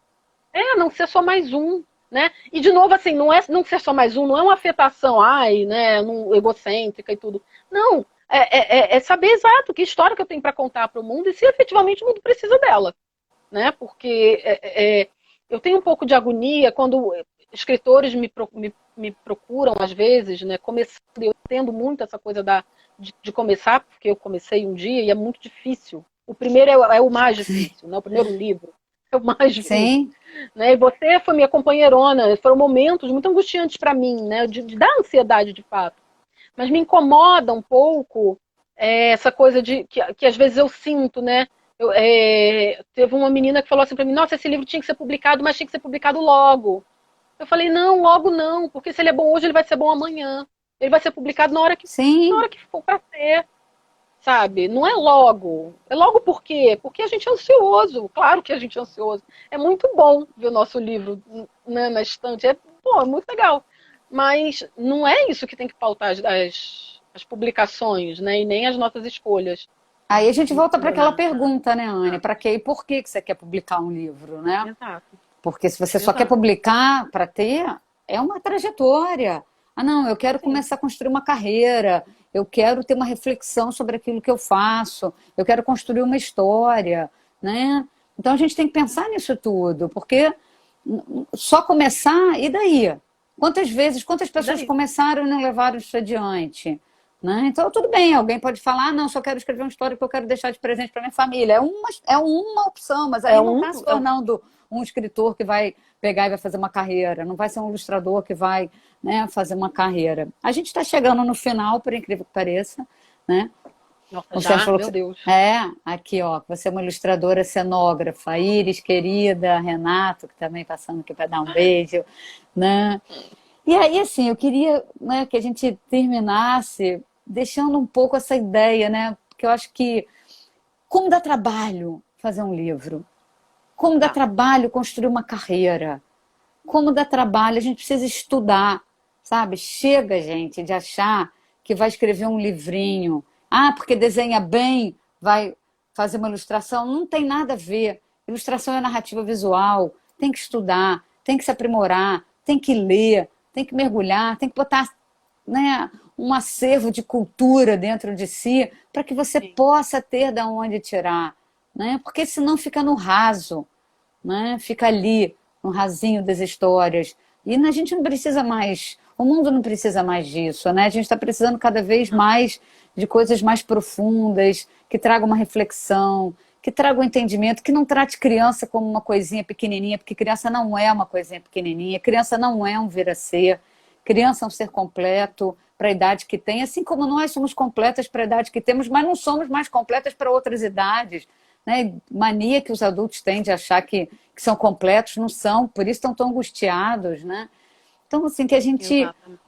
não ser só mais um, né? E de novo, assim, não é não ser só mais um, não é uma afetação, ai, né, egocêntrica e tudo. Não, é saber exato que história que eu tenho para contar para o mundo e se efetivamente o mundo precisa dela, né? Porque eu tenho um pouco de agonia quando escritores me procuram às vezes, né? Começando, eu entendo muito essa coisa de começar, porque eu comecei um dia e é muito difícil. O primeiro é o mais difícil, né? O primeiro livro é o mais difícil, Sim, né? E você foi minha companheirona, foram momentos muito angustiantes para mim, né? De dar ansiedade de fato, mas me incomoda um pouco essa coisa de que às vezes eu sinto, né? Teve uma menina que falou assim para mim: Nossa, esse livro tinha que ser publicado, mas tinha que ser publicado logo. Eu falei: Não, logo não, porque se ele é bom hoje, ele vai ser bom amanhã. Ele vai ser publicado na sim. hora que for para ser, sabe? Não é logo. É logo por quê? Porque a gente é ansioso. Claro que a gente é ansioso. É muito bom ver o nosso livro, né, na estante. Pô, é muito legal. Mas não é isso que tem que pautar as publicações, né? E nem as nossas escolhas. Aí a gente volta para aquela Na- pergunta, né, Anne? na- Para quê e por que você quer publicar um livro, né? Exato, Porque se você só quer exato. publicar para ter, é uma trajetória. Ah, não, eu quero Sim, começar a construir uma carreira, eu quero ter uma reflexão sobre aquilo que eu faço, eu quero construir uma história, né? Então a gente tem que pensar nisso tudo, porque só começar, e daí? Quantas vezes, quantas e pessoas daí? começaram e não levaram isso adiante? Né? Então, tudo bem, alguém pode falar, ah, não, só quero escrever uma história que eu quero deixar de presente para minha família. É uma opção, mas É aí não um. está se tornando um escritor que vai pegar e vai fazer uma carreira, não vai ser um ilustrador que vai, né, fazer uma carreira. A gente está chegando no final, por incrível que pareça, né? Nossa, O Sérgio já? falou que Meu Deus. aqui, ó, que você é uma ilustradora cenógrafa, Iris, querida, Renato, que também passando aqui para dar um beijo, né? E aí, assim, eu queria, né, que a gente terminasse deixando um pouco essa ideia, né? Porque eu acho que como dá trabalho fazer um livro, como dá Tá. trabalho construir uma carreira, como dá trabalho, a gente precisa estudar, sabe? Chega, gente, de achar que vai escrever um livrinho. Ah, porque desenha bem, vai fazer uma ilustração. Não tem nada a ver. Ilustração é narrativa visual. Tem que estudar, tem que se aprimorar, tem que ler, tem que mergulhar, tem que botar, né, um acervo de cultura dentro de si para que você Sim. possa ter de onde tirar, né? Porque senão fica no raso, né? Fica ali, no rasinho das histórias. E a gente não precisa mais, o mundo não precisa mais disso, né? A gente está precisando cada vez Não. mais de coisas mais profundas, que tragam uma reflexão, que tragam um entendimento, que não trate criança como uma coisinha pequenininha, porque criança não é uma coisinha pequenininha, criança não é um vir-a-ser, criança é um ser completo para a idade que tem, assim como nós somos completas para a idade que temos, mas não somos mais completas para outras idades, né? Mania que os adultos têm de achar que são completos, não são, por isso estão tão angustiados, né? Então, assim, Exatamente.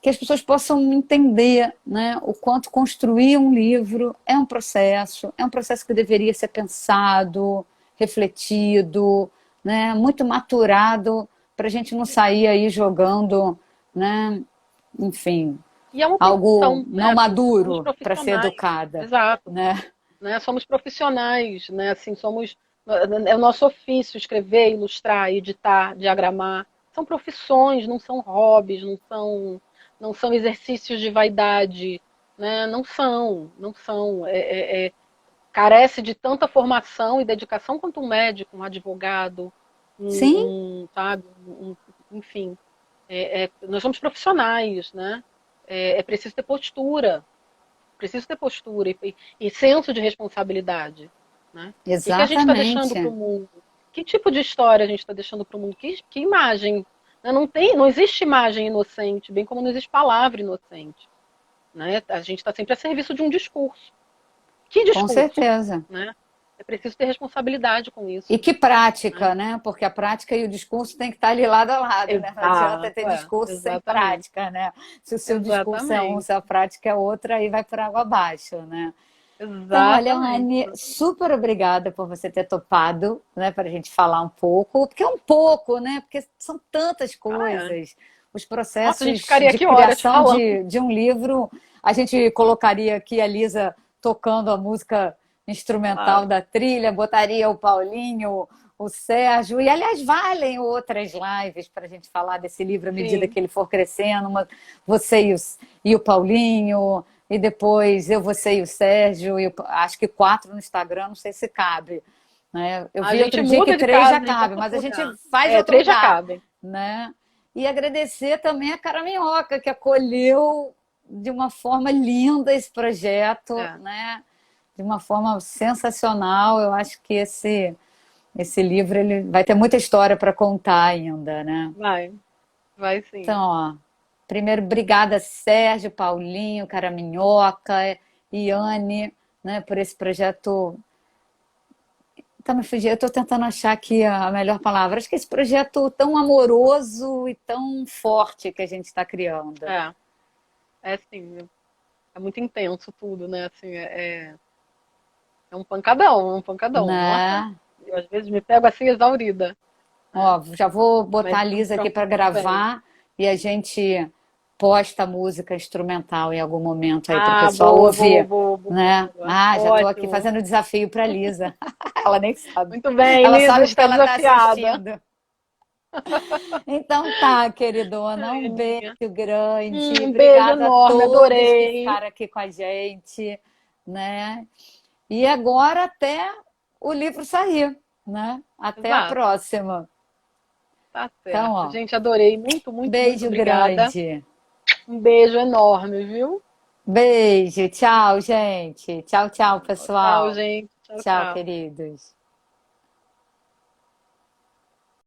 que as pessoas possam entender, né, o quanto construir um livro é um processo que deveria ser pensado, refletido, né, muito maturado, para a gente não sair aí jogando, né, enfim, E é uma algo profissão, não né? Assim, somos maduro para ser profissionais. educada, Exato. né? Né? Somos profissionais, né? Assim, somos é o nosso ofício escrever, ilustrar, editar, diagramar. São profissões, não são hobbies, não são exercícios de vaidade, né? Não são. Carece de tanta formação e dedicação quanto um médico, um advogado, Sim, sabe, enfim. Nós somos profissionais, né? É preciso ter postura, preciso ter postura e senso de responsabilidade, né? O que a gente está deixando para o Exatamente. mundo? Que tipo de história a gente está deixando para o mundo? Que imagem? Né? Não existe imagem inocente, bem como não existe palavra inocente, né? A gente está sempre a serviço de um discurso. Que Com discurso, certeza. né? É preciso ter responsabilidade com E isso, que prática, né? né? Porque a prática e o discurso tem que estar ali lado a lado, né? Não adianta ter Exato, discurso sem exatamente. prática, né? Se o seu discurso é um, se Exatamente. a prática é outra, aí vai por água abaixo, né? Então, olha, Exatamente. Anne, super obrigada por você ter topado, né, para a gente falar um pouco, porque é um pouco, né? Porque são tantas Ah, é. coisas. Os Nossa, a gente processos ficaria de aqui horas criação falando. de um livro, a gente colocaria aqui a Lisa tocando a música instrumental Claro. da trilha, botaria o Paulinho, o Sérgio, e aliás, valem outras lives para a gente falar desse livro à medida Sim. que ele for crescendo, você e o Paulinho. E depois eu, você e o Sérgio, e acho que 4 no Instagram, não sei se cabe. Né? Eu A vi gente outro dia que muda de 3 já casa em cabe, quanto mas a gente lugar. faz É, outro 3 já lugar. cabem. Né? E agradecer também a Cara Minhoca, que acolheu de uma forma linda esse projeto, É, né? De uma forma sensacional. Eu acho que esse livro ele vai ter muita história para contar ainda, né? vai sim. Então, ó, primeiro, obrigada, Sérgio, Paulinho, Caraminhoca, Iane, né, por esse projeto. Tá me fugindo, eu estou tentando achar aqui a melhor palavra. Acho que esse projeto tão amoroso e tão forte que a gente está criando. É, é sim. É muito intenso tudo, né? Assim, é um pancadão, é um pancadão. Nossa, Né? eu às vezes me pego assim exaurida, né? Ó, já vou botar Mas a estamos Lisa para aqui para muito bem. gravar e a gente posta música instrumental em algum momento aí para o Ah, pessoal boa, boa, ouvir, boa, né? boa. Ah, já estou aqui Ótimo. fazendo desafio para Lisa. Ela nem sabe. Muito bem, Ela Lisa, sabe porque está ela está desafiada. assistindo. Então tá, queridona, Ai, um beijo Aninha. grande. Um beijo Obrigada a enorme, todos que adorei. ficaram aqui com a gente, né? E agora até o livro sair, né? Até a Exato, próxima. tá Então, certo. ó, Gente, adorei. Muito, muito, muito beijo obrigada. grande. Um beijo enorme, viu? Beijo, tchau, gente. Tchau, tchau, Tchau, pessoal. gente. Tchau, Tchau, tchau. queridos.